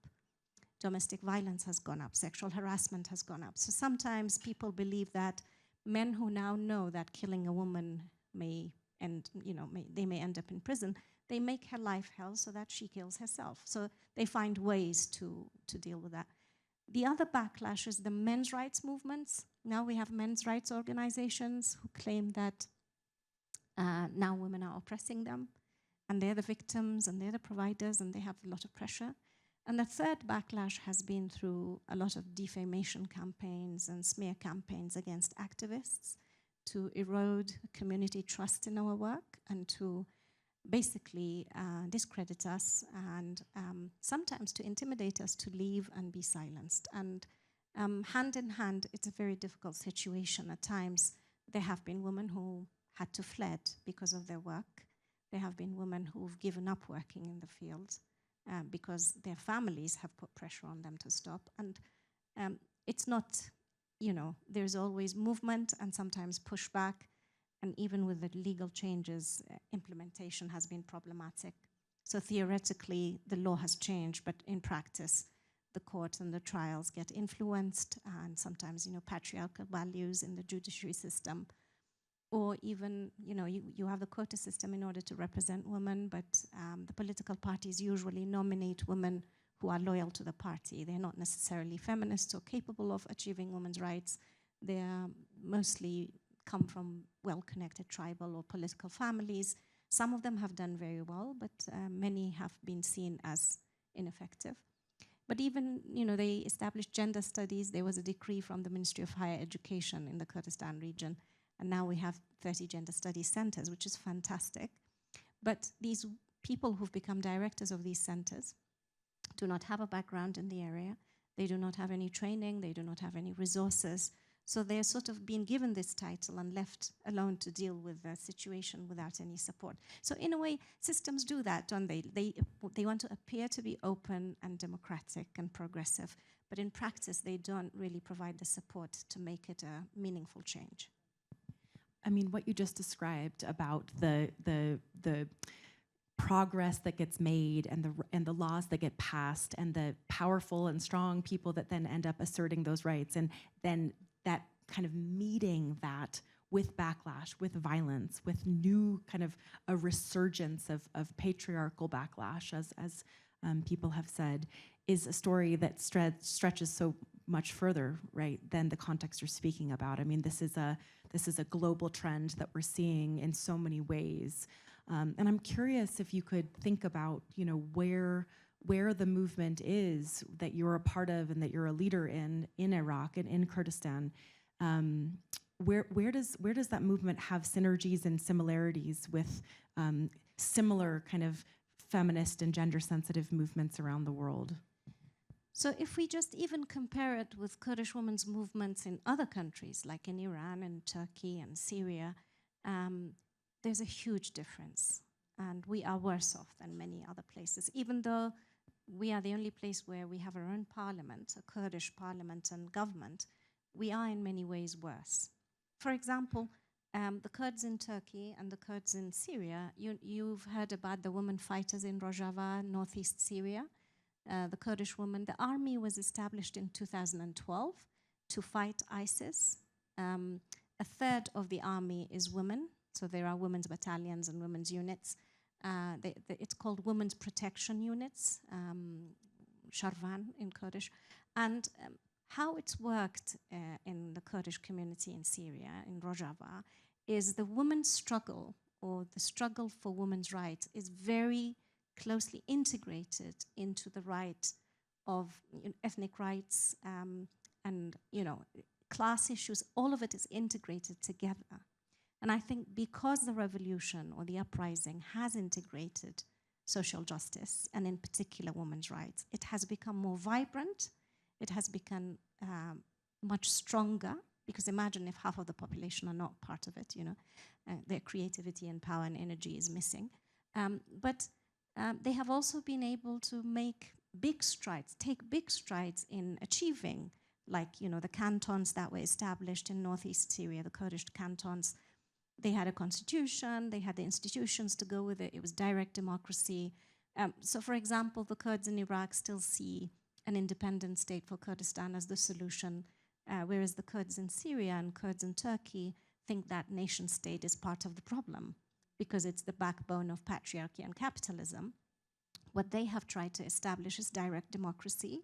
C: Domestic violence has gone up. Sexual harassment has gone up. So sometimes people believe that men who now know that killing a woman may end, they may end up in prison, they make her life hell so that she kills herself. So they find ways to deal with that. The other backlash is the men's rights movements. Now we have men's rights organizations who claim that now women are oppressing them, and they're the victims, and they're the providers, and they have a lot of pressure. And the third backlash has been through a lot of defamation campaigns and smear campaigns against activists to erode community trust in our work and to basically discredit us and sometimes to intimidate us to leave and be silenced. And hand in hand, it's a very difficult situation. At times, there have been women who had to fled because of their work. There have been women who've given up working in the field because their families have put pressure on them to stop. And it's not, there's always movement and sometimes pushback. And even with the legal changes, implementation has been problematic. So theoretically, the law has changed, but in practice, the court and the trials get influenced, and sometimes, patriarchal values in the judiciary system. Or even, you have the quota system in order to represent women, but the political parties usually nominate women who are loyal to the party. They're not necessarily feminists or capable of achieving women's rights. They're mostly come from well-connected tribal or political families. Some of them have done very well, but many have been seen as ineffective. But even, they established gender studies. There was a decree from the Ministry of Higher Education in the Kurdistan region, and now we have 30 gender studies centers, which is fantastic. But these people who've become directors of these centers do not have a background in the area. They do not have any training. They do not have any resources. So they're sort of being given this title and left alone to deal with the situation without any support. So in a way, systems do that, don't they? They want to appear to be open and democratic and progressive, but in practice, they don't really provide the support to make it a meaningful change.
B: I mean, what you just described about the progress that gets made and the laws that get passed and the powerful and strong people that then end up asserting those rights, and then that kind of meeting that with backlash, with violence, with new kind of a resurgence of patriarchal backlash, as people have said, is a story that stretches so much further, right, than the context you're speaking about. I mean, this is a global trend that we're seeing in so many ways. And I'm curious if you could think about, where the movement is that you're a part of and that you're a leader in Iraq and in Kurdistan. Where does that movement have synergies and similarities with similar kind of feminist and gender-sensitive movements around the world?
C: So if we just even compare it with Kurdish women's movements in other countries, like in Iran and Turkey and Syria, there's a huge difference. And we are worse off than many other places, even though we are the only place where we have our own parliament, a Kurdish parliament and government. We are in many ways worse. For example, the Kurds in Turkey and the Kurds in Syria, you've heard about the women fighters in Rojava, northeast Syria. The Kurdish women. The army was established in 2012 to fight ISIS. A third of the army is women, so there are women's battalions and women's units. It's called Women's Protection Units, Sharvan in Kurdish. And how it's worked in the Kurdish community in Syria, in Rojava, is the women's struggle, or the struggle for women's rights, is very closely integrated into the right of ethnic rights and class issues. All of it is integrated together. And I think because the revolution or the uprising has integrated social justice, and in particular women's rights, it has become more vibrant, it has become much stronger, because imagine if half of the population are not part of it, their creativity and power and energy is missing. But they have also been able to make big strides, take big strides in achieving, like, the cantons that were established in northeast Syria, the Kurdish cantons. They had a constitution, they had the institutions to go with it, it was direct democracy. So for example, the Kurds in Iraq still see an independent state for Kurdistan as the solution, whereas the Kurds in Syria and Kurds in Turkey think that nation state is part of the problem, because it's the backbone of patriarchy and capitalism. What they have tried to establish is direct democracy,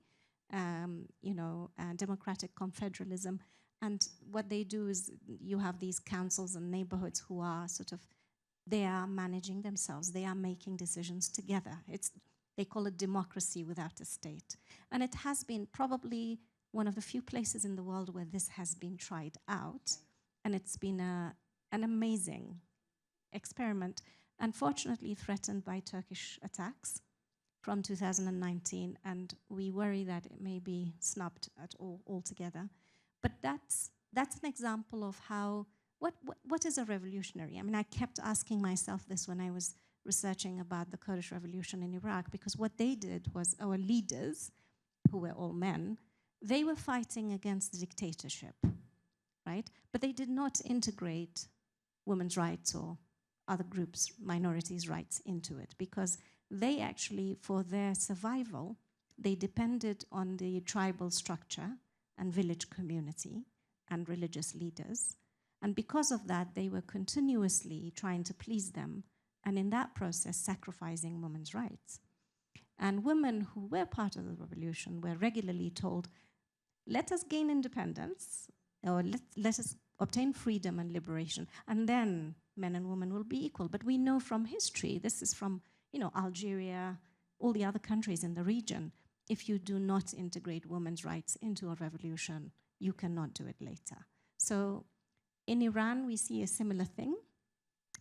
C: democratic confederalism. And what they do is you have these councils and neighborhoods who are they are managing themselves. They are making decisions together. They call it democracy without a state. And it has been probably one of the few places in the world where this has been tried out. And it's been an amazing experiment, unfortunately threatened by Turkish attacks from 2019, and we worry that it may be snubbed altogether. But that's an example of how, what is a revolutionary? I mean, I kept asking myself this when I was researching about the Kurdish revolution in Iraq, because what they did was, our leaders, who were all men, they were fighting against the dictatorship, right? But they did not integrate women's rights or other groups, minorities' rights into it, because they actually, for their survival, they depended on the tribal structure and village community and religious leaders. And because of that, they were continuously trying to please them, and in that process, sacrificing women's rights. And women who were part of the revolution were regularly told, let us gain independence, or let us obtain freedom and liberation, and then men and women will be equal. But we know from history, this is from Algeria, all the other countries in the region, if you do not integrate women's rights into a revolution, you cannot do it later. So in Iran, we see a similar thing,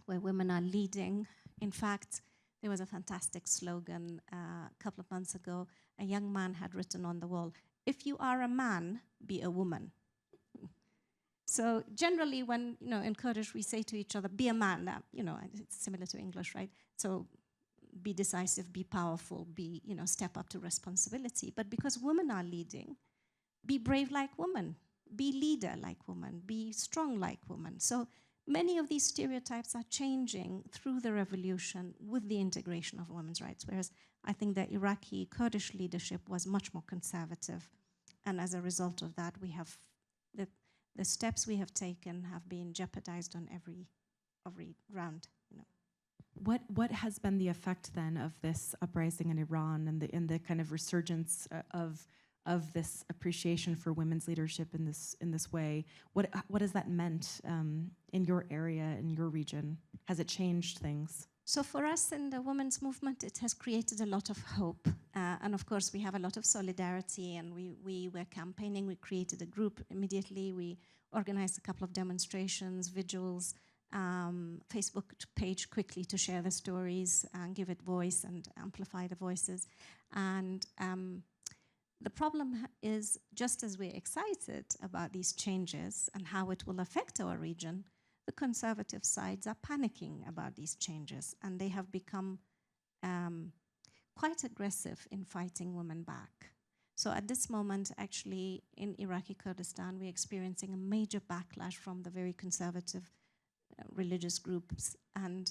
C: where women are leading. In fact, there was a fantastic slogan a couple of months ago. A young man had written on the wall, if you are a man, be a woman. So generally when, in Kurdish, we say to each other, be a man. It's similar to English, right? So be decisive, be powerful, step up to responsibility. But because women are leading, be brave like women, be leader like women, be strong like women. So many of these stereotypes are changing through the revolution with the integration of women's rights, whereas I think the Iraqi Kurdish leadership was much more conservative. And as a result of that, we have the steps we have taken have been jeopardized on every round.
B: What has been the effect then of this uprising in Iran and the kind of resurgence of this appreciation for women's leadership in this way? What has that meant in your area, in your region? Has it changed things?
C: So for us in the women's movement, it has created a lot of hope. And of course, we have a lot of solidarity, and we were campaigning. We created a group immediately. We organized a couple of demonstrations, vigils, Facebook page quickly to share the stories and give it voice and amplify the voices. And the problem is, just as we're excited about these changes and how it will affect our region, the conservative sides are panicking about these changes, and they have become quite aggressive in fighting women back. So at this moment, actually, in Iraqi Kurdistan, we're experiencing a major backlash from the very conservative religious groups and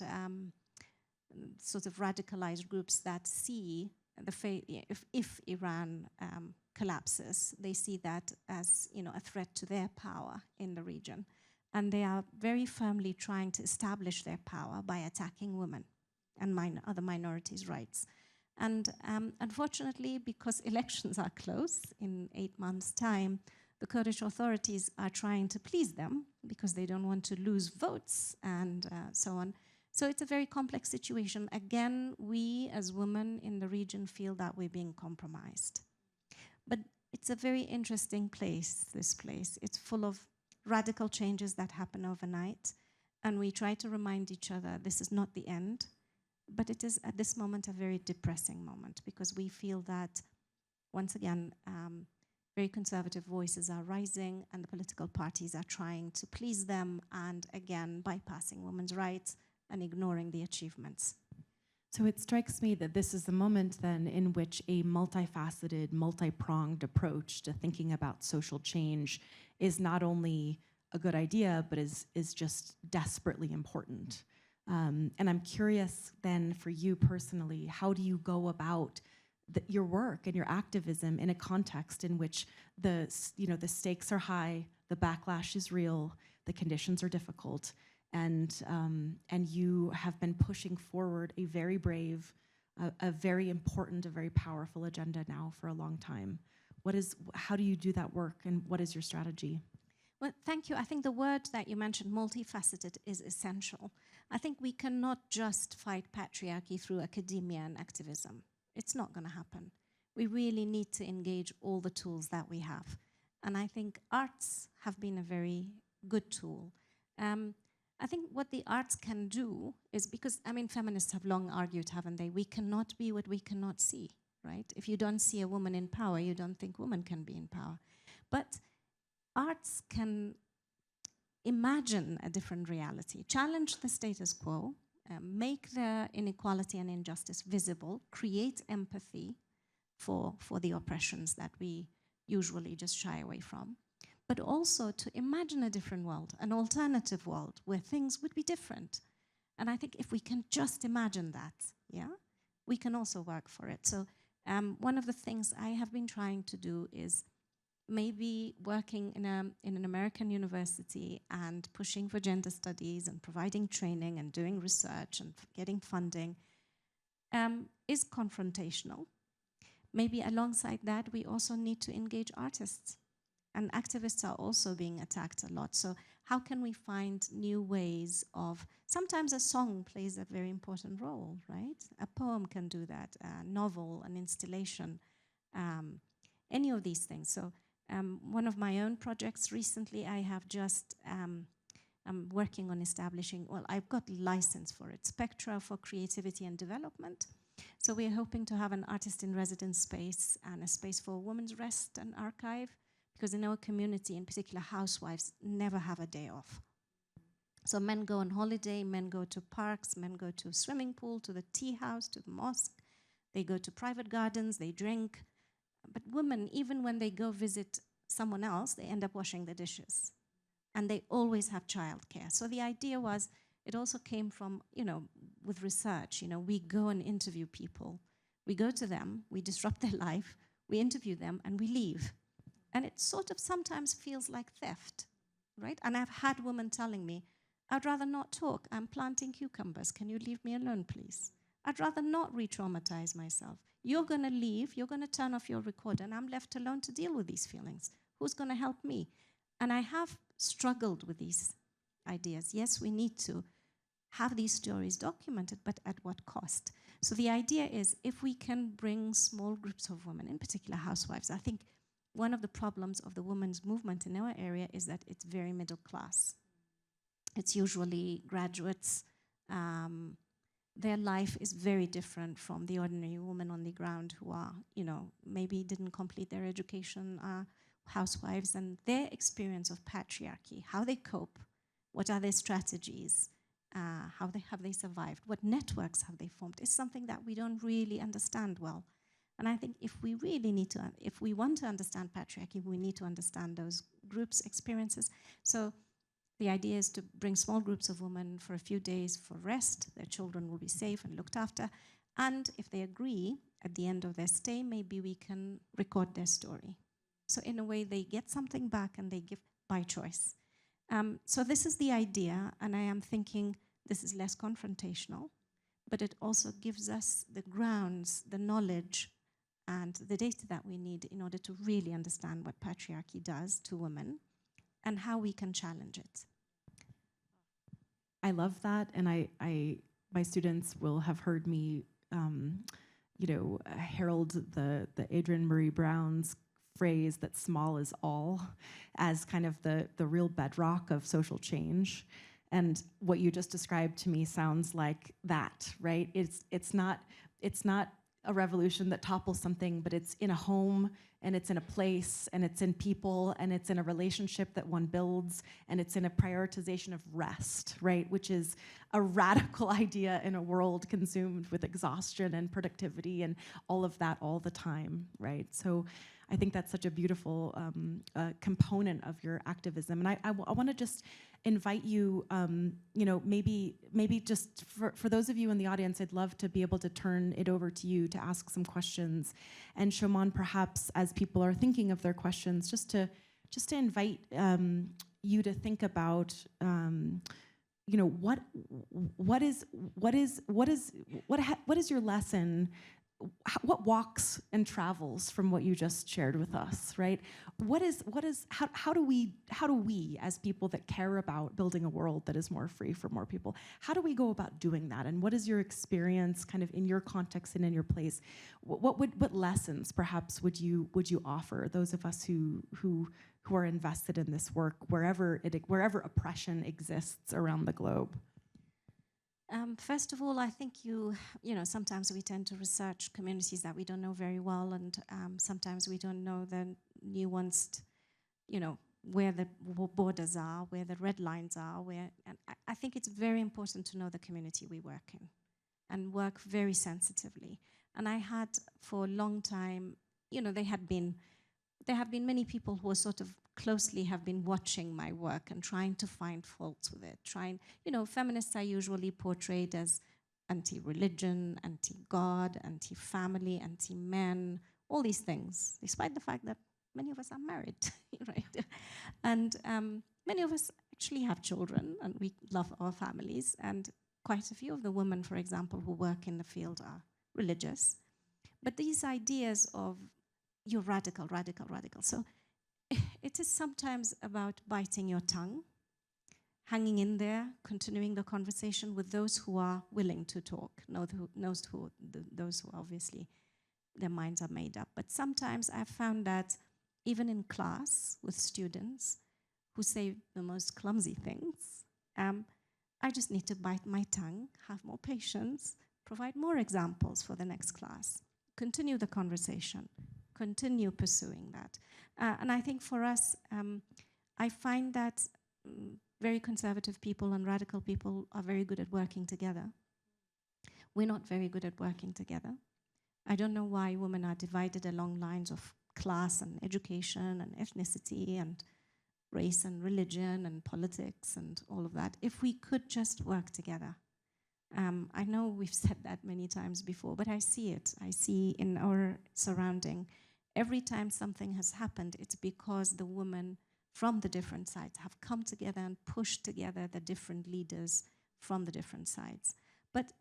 C: sort of radicalized groups that see if Iran collapses, they see that as, you know, a threat to their power in the region. And they are very firmly trying to establish their power by attacking women and other minorities' rights. And unfortunately, because elections are close in 8 months' time, the Kurdish authorities are trying to please them because they don't want to lose votes and so on. So it's a very complex situation. Again, we as women in the region feel that we're being compromised. But it's a very interesting place, this place. It's full of radical changes that happen overnight. And we try to remind each other this is not the end. But it is, at this moment, a very depressing moment because we feel that, once again, very conservative voices are rising and the political parties are trying to please them and, again, bypassing women's rights and ignoring the achievements.
B: So it strikes me that this is the moment then in which a multifaceted, multi-pronged approach to thinking about social change is not only a good idea, but is just desperately important. And I'm curious then for you personally, how do you go about your work and your activism in a context in which the stakes are high, the backlash is real, the conditions are difficult, and you have been pushing forward a very brave, a very important, a very powerful agenda now for a long time. How do you do that work, and what is your strategy?
C: Well, thank you. I think the word that you mentioned, multifaceted, is essential. I think we cannot just fight patriarchy through academia and activism. It's not going to happen. We really need to engage all the tools that we have. And I think arts have been a very good tool. I think what the arts can do is, because, I mean, feminists have long argued, haven't they? We cannot be what we cannot see, right? If you don't see a woman in power, you don't think women can be in power. But arts can imagine a different reality, challenge the status quo, make the inequality and injustice visible, create empathy for the oppressions that we usually just shy away from, but also to imagine a different world, an alternative world where things would be different. And I think if we can just imagine that, yeah, we can also work for it. So one of the things I have been trying to do is maybe working in an American university and pushing for gender studies and providing training and doing research and getting funding is confrontational. Maybe alongside that, we also need to engage artists. And activists are also being attacked a lot. So how can we find new ways of, sometimes a song plays a very important role, right? A poem can do that, a novel, an installation, any of these things. So one of my own projects recently, I have just, I'm working on establishing, well, I've got license for it, Spectra for Creativity and Development. So we're hoping to have an artist in residence space and a space for women's rest and archive, because in our community, in particular, housewives never have a day off. So men go on holiday, men go to parks, men go to a swimming pool, to the tea house, to the mosque. They go to private gardens, they drink. But women, even when they go visit someone else, they end up washing the dishes. And they always have childcare. So the idea was, it also came from, with research, we go and interview people. We go to them, we disrupt their life, we interview them, and we leave. And it sort of sometimes feels like theft, right? And I've had women telling me, I'd rather not talk. I'm planting cucumbers. Can you leave me alone, please? I'd rather not re-traumatize myself. You're going to leave. You're going to turn off your recorder, and I'm left alone to deal with these feelings. Who's going to help me? And I have struggled with these ideas. Yes, we need to have these stories documented, but at what cost? So the idea is, if we can bring small groups of women, in particular housewives, I think one of the problems of the women's movement in our area is that it's very middle class. It's usually graduates. Their life is very different from the ordinary woman on the ground who are, maybe didn't complete their education, housewives, and their experience of patriarchy, how they cope, what are their strategies, how have they survived, what networks have they formed, is something that we don't really understand well. And I think if we want to understand patriarchy, we need to understand those groups' experiences. So the idea is to bring small groups of women for a few days for rest. Their children will be safe and looked after. And if they agree, at the end of their stay, maybe we can record their story. So in a way, they get something back and they give by choice. So this is the idea, and I am thinking this is less confrontational, but it also gives us the grounds, the knowledge, and the data that we need in order to really understand what patriarchy does to women and how we can challenge it.
B: I love that, and my students will have heard me, herald the Adrienne Marie Brown's phrase that small is all as kind of the real bedrock of social change. And what you just described to me sounds like that, right? It's not a revolution that topples something, but it's in a home, and it's in a place, and it's in people, and it's in a relationship that one builds, and it's in a prioritization of rest, right? Which is a radical idea in a world consumed with exhaustion and productivity and all of that all the time, right? So I think that's such a beautiful component of your activism. And I want to just invite you, maybe just for those of you in the audience, I'd love to be able to turn it over to you to ask some questions. And Choman, perhaps as people are thinking of their questions, just to invite you to think about, what is your lesson? What walks and travels from what you just shared with us, right? How do we as people that care about building a world that is more free for more people, how do we go about doing that? And what is your experience kind of in your context and in your place? What lessons perhaps would you offer those of us who are invested in this work wherever oppression exists around the globe?
C: First of all, I think sometimes we tend to research communities that we don't know very well, and sometimes we don't know the nuanced, where the borders are, where the red lines are, and I think it's very important to know the community we work in and work very sensitively. And I had for a long time, there have been many people who are sort of closely have been watching my work and trying to find faults with it. Feminists are usually portrayed as anti-religion, anti-God, anti-family, anti-men, all these things, despite the fact that many of us are married, right? And many of us actually have children, and we love our families, and quite a few of the women, for example, who work in the field are religious. But these ideas of you're radical. So it is sometimes about biting your tongue, hanging in there, continuing the conversation with those who are willing to talk, those who obviously their minds are made up. But sometimes I've found that even in class with students who say the most clumsy things, I just need to bite my tongue, have more patience, provide more examples for the next class, continue the conversation, continue pursuing that. And I think for us, I find that very conservative people and radical people are very good at working together. We're not very good at working together. I don't know why women are divided along lines of class and education and ethnicity and race and religion and politics and all of that. If we could just work together. I know we've said that many times before, but I see it. I see in our surrounding, every time something has happened, it's because the women from the different sides have come together and pushed together the different leaders from the different sides. But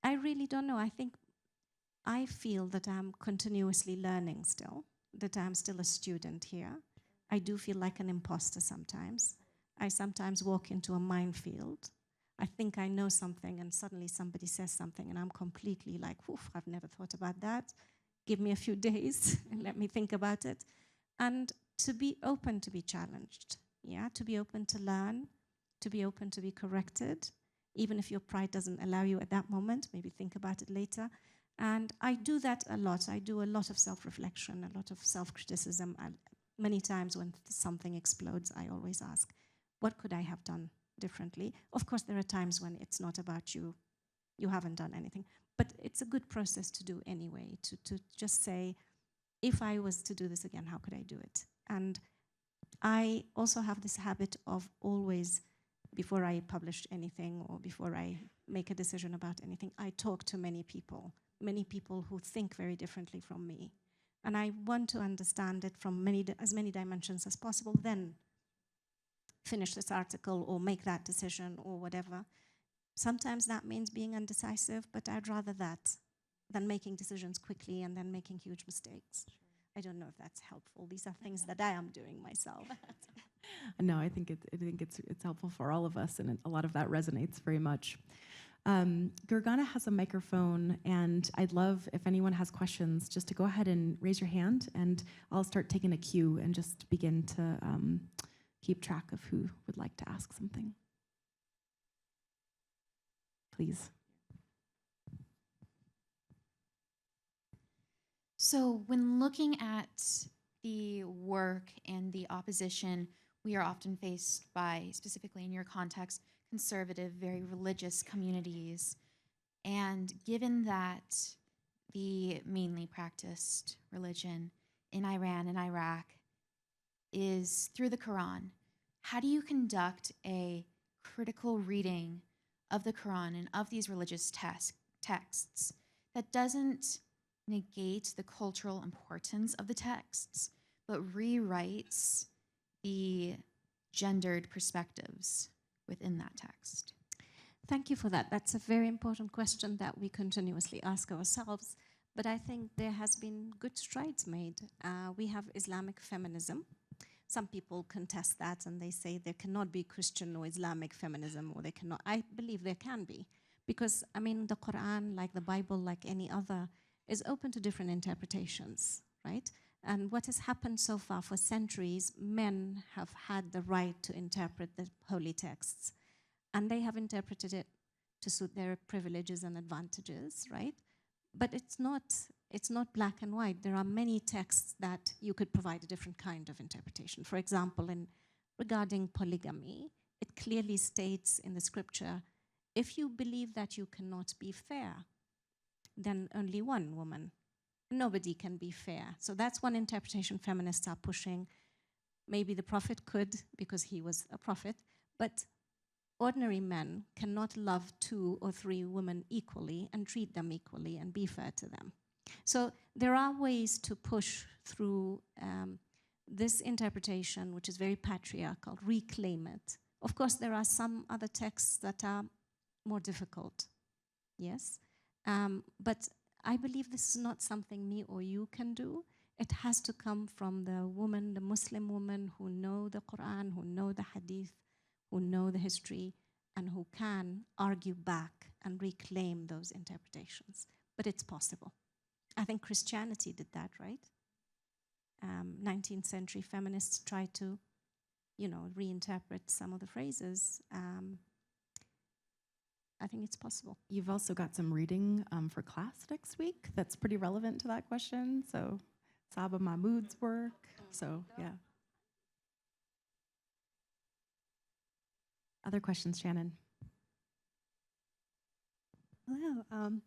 C: I really don't know. I feel that I'm continuously learning still, that I'm still a student here. I do feel like an imposter sometimes. I sometimes walk into a minefield. I think I know something, and suddenly somebody says something, and I'm completely like, oof, I've never thought about that. Give me a few days and let me think about it. And to be open to be challenged, yeah, to be open to learn, to be open to be corrected, even if your pride doesn't allow you at that moment, maybe think about it later. And I do that a lot. I do a lot of self-reflection, a lot of self-criticism. And many times when something explodes, I always ask, what could I have done differently? Of course, there are times when it's not about you. You haven't done anything. But it's a good process to do anyway, to just say, if I was to do this again, how could I do it? And I also have this habit of always, before I publish anything or before I make a decision about anything, I talk to many people who think very differently from me. And I want to understand it from as many dimensions as possible, then finish this article or make that decision or whatever. Sometimes that means being undecisive, but I'd rather that than making decisions quickly and then making huge mistakes. Sure. I don't know if that's helpful. These are things that I am doing myself.
B: No, I think it's helpful for all of us, and a lot of that resonates very much. Gergana has a microphone, and I'd love if anyone has questions just to go ahead and raise your hand, and I'll start taking a cue and just begin to keep track of who would like to ask something. Please.
D: So when looking at the work and the opposition we are often faced by, specifically in your context, conservative, very religious communities, and given that the mainly practiced religion in Iran and Iraq is through the Quran, how do you conduct a critical reading of the Quran and of these religious texts that doesn't negate the cultural importance of the texts, but rewrites the gendered perspectives within that text?
C: Thank you for that. That's a very important question that we continuously ask ourselves. But I think there has been good strides made. We have Islamic feminism. Some people contest that and they say there cannot be Christian or Islamic feminism, or they cannot. I believe there can be. Because, I mean, the Quran, like the Bible, like any other, is open to different interpretations, right? And what has happened so far for centuries, men have had the right to interpret the holy texts. And they have interpreted it to suit their privileges and advantages, right? But it's not black and white. There are many texts that you could provide a different kind of interpretation. For example, regarding polygamy, it clearly states in the scripture, if you believe that you cannot be fair, then only one woman. Nobody can be fair. So that's one interpretation feminists are pushing. Maybe the prophet could, because he was a prophet, but ordinary men cannot love 2 or 3 women equally and treat them equally and be fair to them. So there are ways to push through this interpretation, which is very patriarchal, reclaim it. Of course, there are some other texts that are more difficult, yes? But I believe this is not something me or you can do. It has to come from the woman, the Muslim woman who know the Quran, who know the Hadith, who know the history, and who can argue back and reclaim those interpretations. But it's possible. I think Christianity did that, right? 19th century feminists tried to, reinterpret some of the phrases. I think it's possible.
B: You've also got some reading for class next week that's pretty relevant to that question. So Saba Mahmood's work. So, yeah. Other questions, Shannon?
E: Hello.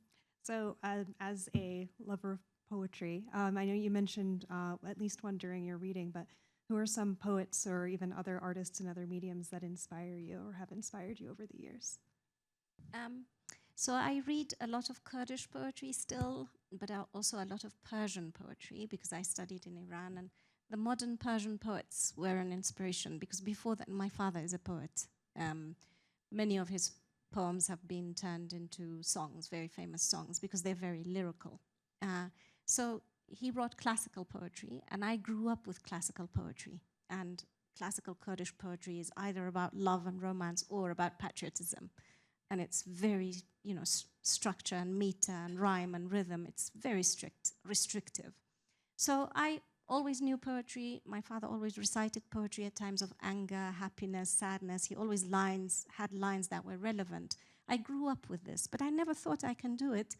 E: As a lover of poetry, I know you mentioned at least one during your reading, but who are some poets or even other artists and other mediums that inspire you or have inspired you over the years?
C: So I read a lot of Kurdish poetry still, but also a lot of Persian poetry because I studied in Iran, and the modern Persian poets were an inspiration because before that, my father is a poet. Many of his poems have been turned into songs, very famous songs, because they're very lyrical. So he wrote classical poetry, and I grew up with classical poetry. And classical Kurdish poetry is either about love and romance or about patriotism. and it's very, structure and meter and rhyme and rhythm. It's very restrictive. So I always knew poetry. My father always recited poetry at times of anger, happiness, sadness. He always had lines that were relevant. I grew up with this, but I never thought I can do it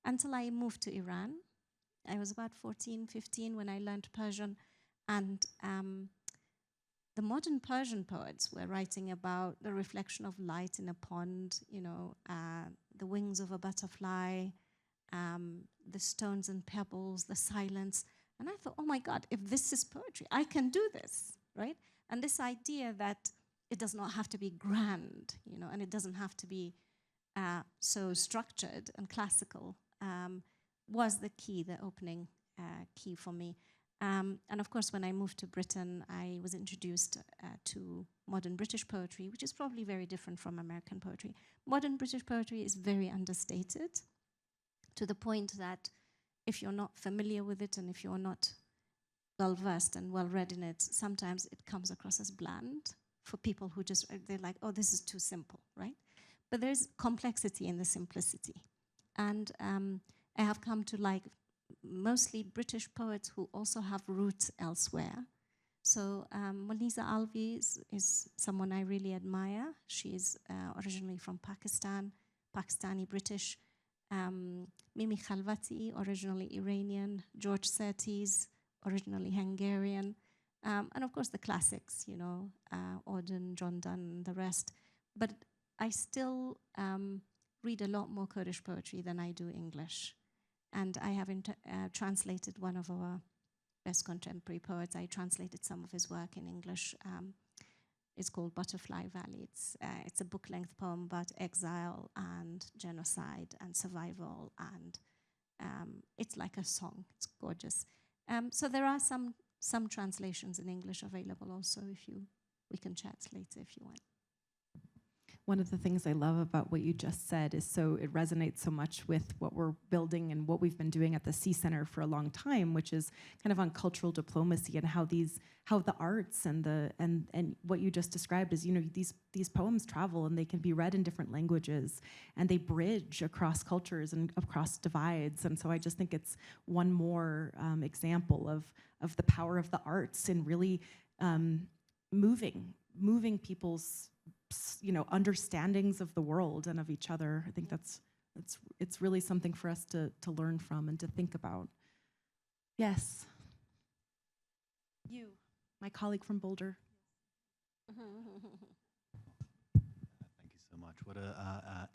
C: until I moved to Iran. I was about 14, 15 when I learned Persian, and the modern Persian poets were writing about the reflection of light in a pond, the wings of a butterfly, the stones and pebbles, the silence. And I thought, oh my God, if this is poetry, I can do this, right? And this idea that it does not have to be grand, and it doesn't have to be so structured and classical, was the key, the opening key for me. And of course, when I moved to Britain, I was introduced to modern British poetry, which is probably very different from American poetry. Modern British poetry is very understated, to the point that if you're not familiar with it and if you're not well-versed and well-read in it, sometimes it comes across as bland for people who they're like, oh, this is too simple, right? But there's complexity in the simplicity. And I have come to like mostly British poets who also have roots elsewhere. So Molnisa Alvi is someone I really admire. She is originally from Pakistan, Pakistani British. Mimi Khalvati, originally Iranian. George Surtees, originally Hungarian. And of course the classics, Auden, John Donne, the rest. But I still read a lot more Kurdish poetry than I do English. And I have translated one of our best contemporary poets. I translated some of his work in English. It's called Butterfly Valley. It's a book-length poem about exile and genocide and survival, and it's like a song. It's gorgeous. So there are some translations in English available also. We can chat later if you want.
B: One of the things I love about what you just said is it resonates so much with what we're building and what we've been doing at the C Center for a long time, which is kind of on cultural diplomacy and how the arts and what you just described is, these poems travel and they can be read in different languages and they bridge across cultures and across divides. And so I just think it's one more example of the power of the arts in really moving people's understandings of the world and of each other. I think it's really something for us to learn from and to think about. Yes. You, my colleague from Boulder.
F: Thank you so much. What an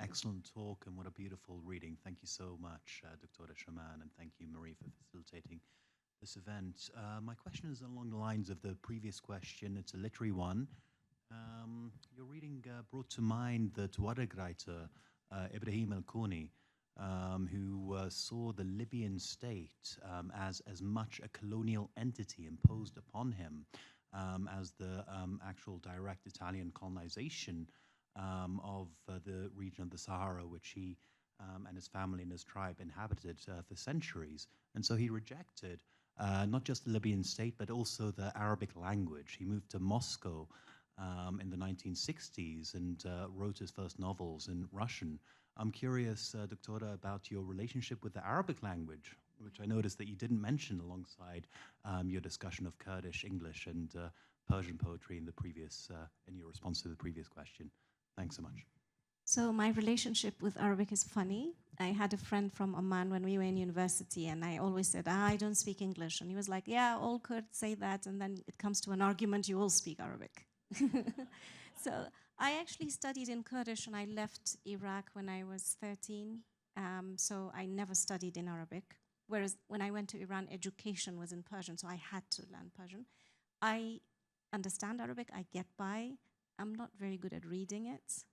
F: excellent talk and what a beautiful reading. Thank you so much, Dr. Choman, and thank you, Marie, for facilitating this event. My question is along the lines of the previous question. It's a literary one. Your reading brought to mind the Tuareg writer Ibrahim al-Kuni, who saw the Libyan state as much a colonial entity imposed upon him as the actual direct Italian colonization of the region of the Sahara, which he and his family and his tribe inhabited for centuries. And so he rejected not just the Libyan state, but also the Arabic language. He moved to Moscow in the 1960s and wrote his first novels in Russian. I'm curious, Doctora, about your relationship with the Arabic language, which I noticed that you didn't mention alongside your discussion of Kurdish, English, and Persian poetry in your response to the previous question. Thanks so much.
C: So my relationship with Arabic is funny. I had a friend from Oman when we were in university, and I always said, I don't speak English. And he was like, yeah, all Kurds say that, and then it comes to an argument, you all speak Arabic. So I actually studied in Kurdish, and I left Iraq when I was 13. So I never studied in Arabic. Whereas when I went to Iran, education was in Persian, so I had to learn Persian. I understand Arabic, I get by. I'm not very good at reading it.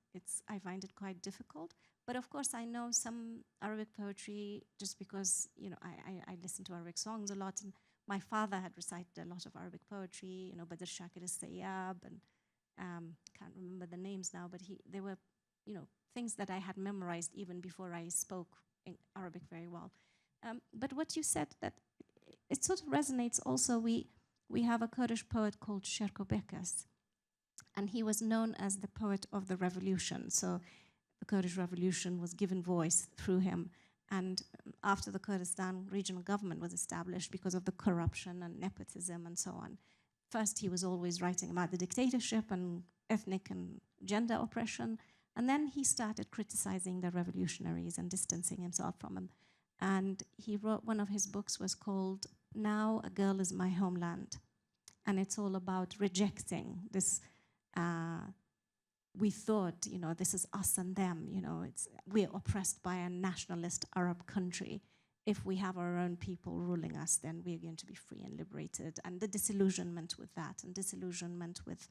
C: I find it quite difficult. But of course, I know some Arabic poetry just because, I listen to Arabic songs a lot. And my father had recited a lot of Arabic poetry, Badr Shakir al-Sayyab, and can't remember the names now, but they were, things that I had memorized even before I spoke in Arabic very well. But what you said, that it sort of resonates also. We have a Kurdish poet called Sherko Bekas, and he was known as the poet of the revolution. So the Kurdish revolution was given voice through him. And after the Kurdistan regional government was established, because of the corruption and nepotism and so on, first he was always writing about the dictatorship and ethnic and gender oppression, and then he started criticizing the revolutionaries and distancing himself from them. And he wrote, one of his books was called Now a Girl is My Homeland. And it's all about rejecting this, we thought, you know, this is us and them, you know, we're oppressed by a nationalist Arab country. If we have our own people ruling us, then we're going to be free and liberated. And the disillusionment with that, and disillusionment with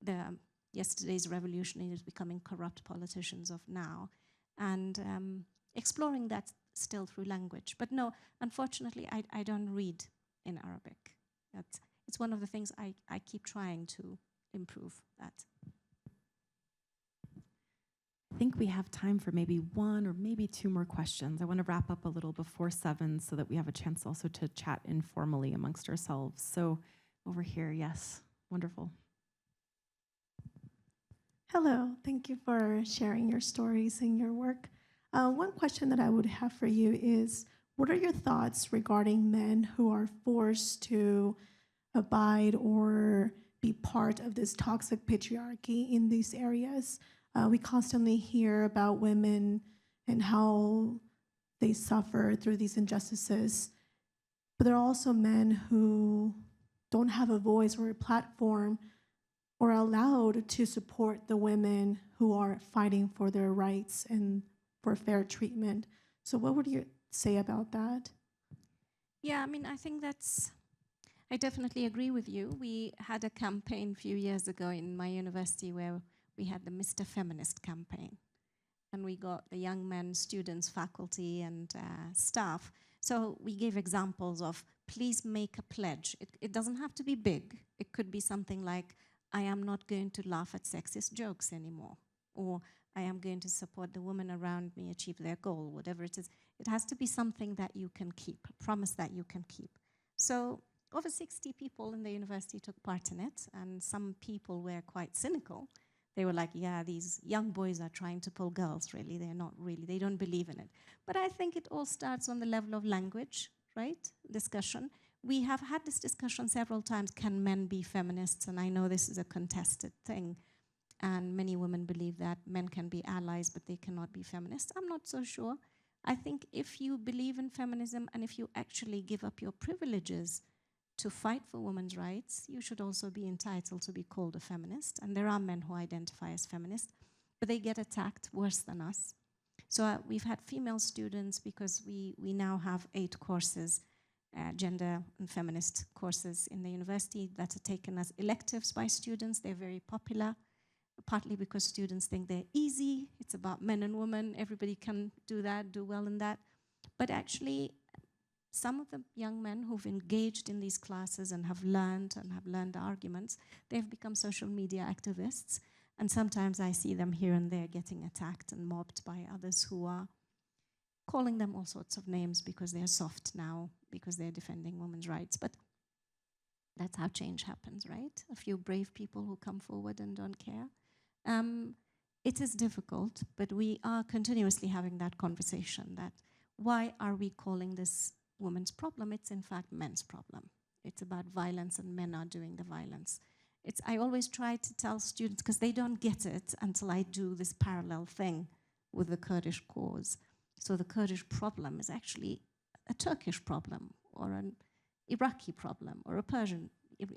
C: the yesterday's revolutionaries becoming corrupt politicians of now, and exploring that still through language. But no, unfortunately, I don't read in Arabic. It's one of the things I keep trying to improve that.
B: I think we have time for maybe one or maybe two more questions. I want to wrap up a little before 7 so that we have a chance also to chat informally amongst ourselves. So over here, yes, wonderful.
G: Hello, thank you for sharing your stories and your work. One question that I would have for you is, what are your thoughts regarding men who are forced to abide or be part of this toxic patriarchy in these areas? We constantly hear about women and how they suffer through these injustices, but there are also men who don't have a voice or a platform or are allowed to support the women who are fighting for their rights and for fair treatment. So what would you say about that?
C: Yeah, I mean, I think I definitely agree with you. We had a campaign a few years ago in my university where we had the Mr. Feminist campaign. And we got the young men, students, faculty, and staff. So we gave examples of, please make a pledge. It doesn't have to be big. It could be something like, I am not going to laugh at sexist jokes anymore. Or I am going to support the women around me achieve their goal, whatever it is. It has to be something that you can keep, a promise that you can keep. So over 60 people in the university took part in it, and some people were quite cynical. They were like, yeah, these young boys are trying to pull girls, really. They're not really, they don't believe in it. But I think it all starts on the level of language, right? Discussion. We have had this discussion several times, can men be feminists? And I know this is a contested thing. And many women believe that men can be allies, but they cannot be feminists. I'm not so sure. I think if you believe in feminism and if you actually give up your privileges to fight for women's rights, you should also be entitled to be called a feminist. And there are men who identify as feminists, but they get attacked worse than us. So we've had female students, because we now have 8 courses, gender and feminist courses in the university that are taken as electives by students. They're very popular, partly because students think they're easy. It's about men and women. Everybody can do that, do well in that. But actually, some of the young men who've engaged in these classes and have learned the arguments, they've become social media activists. And sometimes I see them here and there getting attacked and mobbed by others who are calling them all sorts of names because they're soft now, because they're defending women's rights. But that's how change happens, right? A few brave people who come forward and don't care. It is difficult, but we are continuously having that conversation that why are we calling this women's problem? It's in fact men's problem. It's about violence and men are doing the violence. I always try to tell students, because they don't get it until I do this parallel thing with the Kurdish cause. So the Kurdish problem is actually a Turkish problem or an Iraqi problem or a Persian,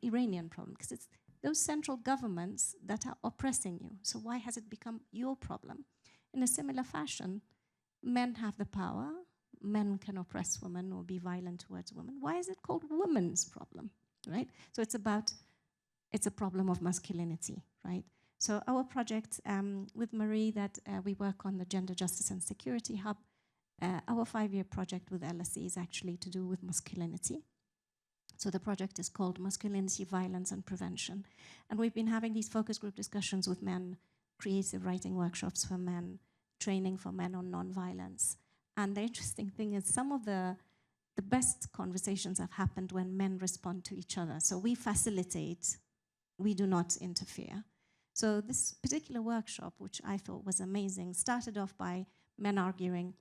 C: Iranian problem, because it's those central governments that are oppressing you. So why has it become your problem? In a similar fashion, men have the power. Men can oppress women or be violent towards women. Why is it called women's problem, right? So it's a problem of masculinity, right? So our project with Marie that we work on the Gender Justice and Security Hub, our 5-year project with LSE is actually to do with masculinity. So the project is called Masculinity, Violence and Prevention. And we've been having these focus group discussions with men, creative writing workshops for men, training for men on nonviolence. And the interesting thing is some of the best conversations have happened when men respond to each other. So we facilitate, we do not interfere. So this particular workshop, which I thought was amazing, started off by men arguing,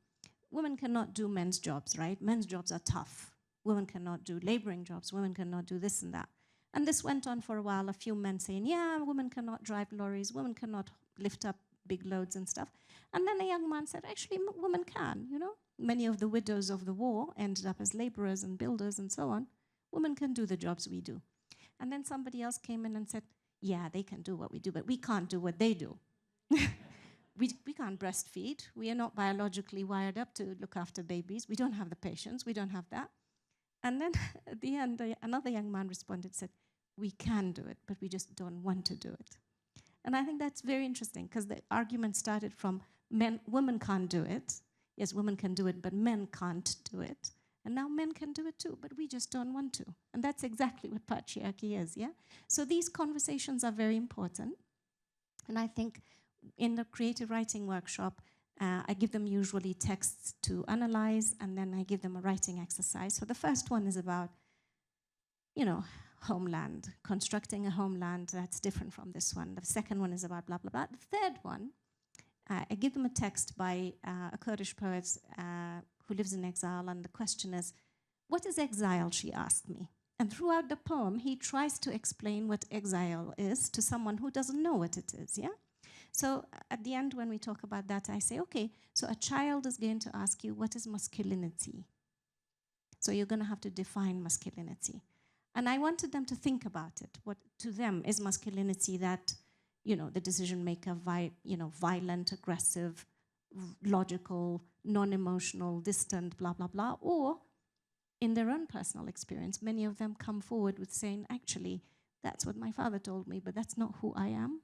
C: women cannot do men's jobs, right? Men's jobs are tough. Women cannot do laboring jobs. Women cannot do this and that. And this went on for a while, a few men saying, yeah, women cannot drive lorries, women cannot lift up big loads and stuff. And then a young man said, actually, women can, you know? Many of the widows of the war ended up as laborers and builders and so on. Women can do the jobs we do. And then somebody else came in and said, yeah, they can do what we do, but we can't do what they do. We can't breastfeed. We are not biologically wired up to look after babies. We don't have the patience. We don't have that. And then at the end, another young man responded, said, we can do it, but we just don't want to do it. And I think that's very interesting because the argument started from women can't do it. Yes, women can do it, but men can't do it. And now men can do it too, but we just don't want to. And that's exactly what patriarchy is, yeah? So these conversations are very important. And I think in the creative writing workshop, I give them usually texts to analyze, and then I give them a writing exercise. So the first one is about, you know, homeland, constructing a homeland that's different from this one. The second one is about blah, blah, blah. The third one, I give them a text by a Kurdish poet who lives in exile, and the question is, what is exile, she asked me. And throughout the poem, he tries to explain what exile is to someone who doesn't know what it is, yeah? So at the end, when we talk about that, I say, okay, so a child is going to ask you, what is masculinity? So you're going to have to define masculinity. And I wanted them to think about it. What to them is masculinity that, you know, the decision maker, violent, aggressive, logical, non-emotional, distant, blah, blah, blah, or in their own personal experience, many of them come forward with saying, actually, that's what my father told me, but that's not who I am.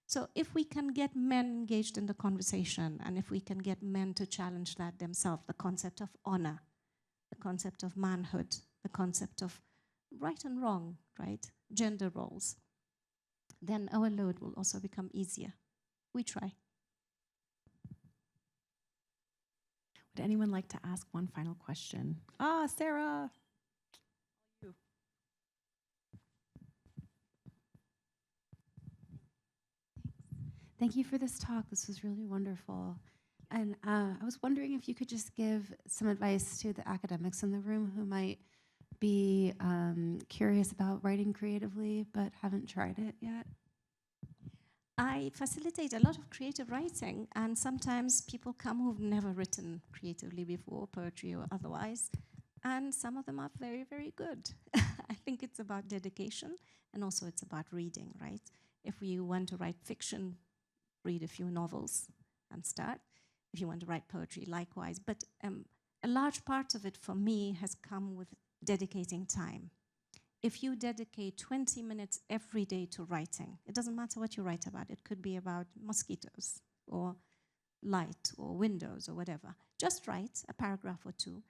C: So if we can get men engaged in the conversation, and if we can get men to challenge that themselves, the concept of honor, the concept of manhood, the concept of right and wrong, right, gender roles, then our load will also become easier. We try.
B: Would anyone like to ask one final question? Sarah.
H: Thank you for this talk. This was really wonderful. And I was wondering if you could just give some advice to the academics in the room who might be curious about writing creatively but haven't tried it yet.
C: I facilitate a lot of creative writing, and sometimes people come who've never written creatively before, poetry or otherwise, and some of them are very, very good. I think it's about dedication, and also it's about reading, right? If you want to write fiction, read a few novels and start. If you want to write poetry, likewise. But a large part of it for me has come with dedicating time. If you dedicate 20 minutes every day to writing, it doesn't matter what you write about. It could be about mosquitoes or light or windows or whatever. Just write a paragraph or two.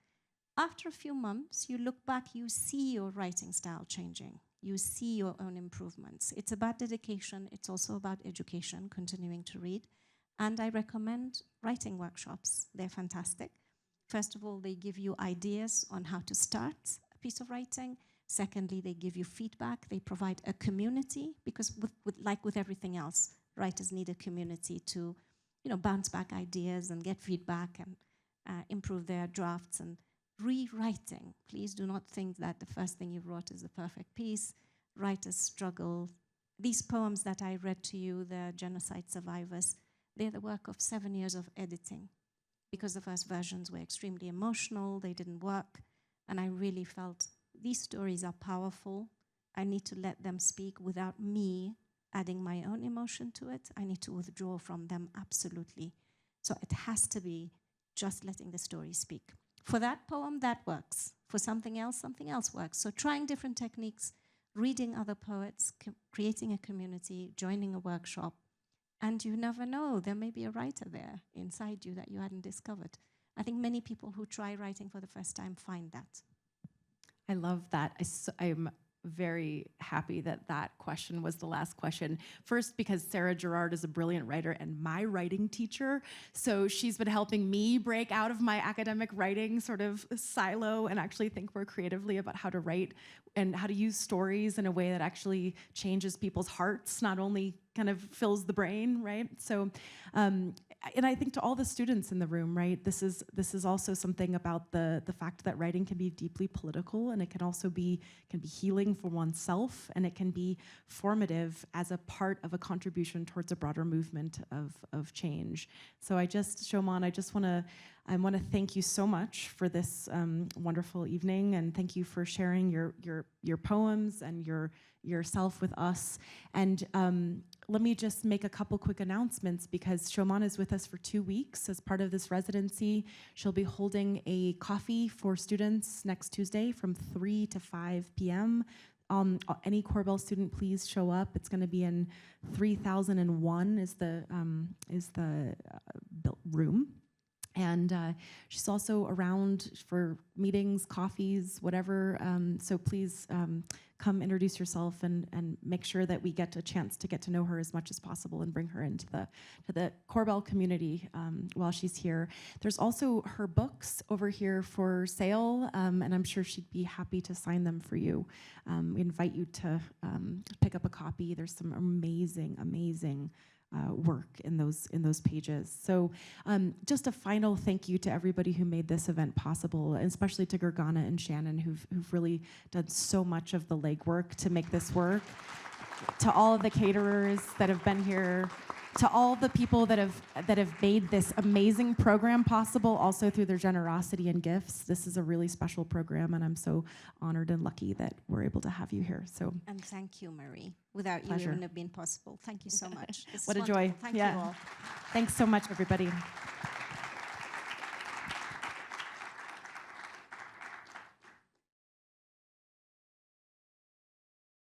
C: After a few months, you look back, you see your writing style changing. You see your own improvements. It's about dedication. It's also about education, continuing to read. And I recommend writing workshops. They're fantastic. First of all, they give you ideas on how to start a piece of writing. Secondly, they give you feedback. They provide a community, because like with everything else, writers need a community to, bounce back ideas and get feedback and improve their drafts. And rewriting, please do not think that the first thing you wrote is the perfect piece. Writers struggle. These poems that I read to you, the genocide survivors, they're the work of 7 years of editing, because the first versions were extremely emotional, they didn't work, and I really felt these stories are powerful. I need to let them speak without me adding my own emotion to it. I need to withdraw from them, absolutely. So it has to be just letting the story speak. For that poem, that works. For something else works. So trying different techniques, reading other poets, creating a community, joining a workshop, and you never know, there may be a writer there inside you that you hadn't discovered. I think many people who try writing for the first time find that.
B: I love that. I'm very happy that that question was the last question. First, because Sarah Gerard is a brilliant writer and my writing teacher. So she's been helping me break out of my academic writing sort of silo and actually think more creatively about how to write and how to use stories in a way that actually changes people's hearts, not only kind of fills the brain, right? So, and I think to all the students in the room, right, this is also something about the fact that writing can be deeply political, and it can also be healing for oneself, and it can be formative as a part of a contribution towards a broader movement of change. So Choman, I want to thank you so much for this wonderful evening, and thank you for sharing your poems and yourself with us. And let me just make a couple quick announcements, because Choman is with us for 2 weeks as part of this residency. She'll be holding a coffee for students next Tuesday from 3 to 5 p.m. Any Korbel student, please show up. It's going to be in 3001 is the room. And she's also around for meetings, coffees, whatever. So please come introduce yourself and make sure that we get a chance to get to know her as much as possible and bring her into the Korbel community while she's here. There's also her books over here for sale, and I'm sure she'd be happy to sign them for you. We invite you to pick up a copy. There's some amazing work in those pages. So just a final thank you to everybody who made this event possible, and especially to Gergana and Shannon, who've really done so much of the legwork to make this work. To all of the caterers that have been here, to all the people that have made this amazing program possible, also through their generosity and gifts. This is a really special program, and I'm so honored and lucky that we're able to have you here. So,
C: And thank you, Marie. Without
B: Pleasure.
C: you, it wouldn't have been possible. Thank you so much. This
B: what
C: is
B: a joy.
C: wonderful. Thank
B: Yeah.
C: you all.
B: Thanks so much, everybody.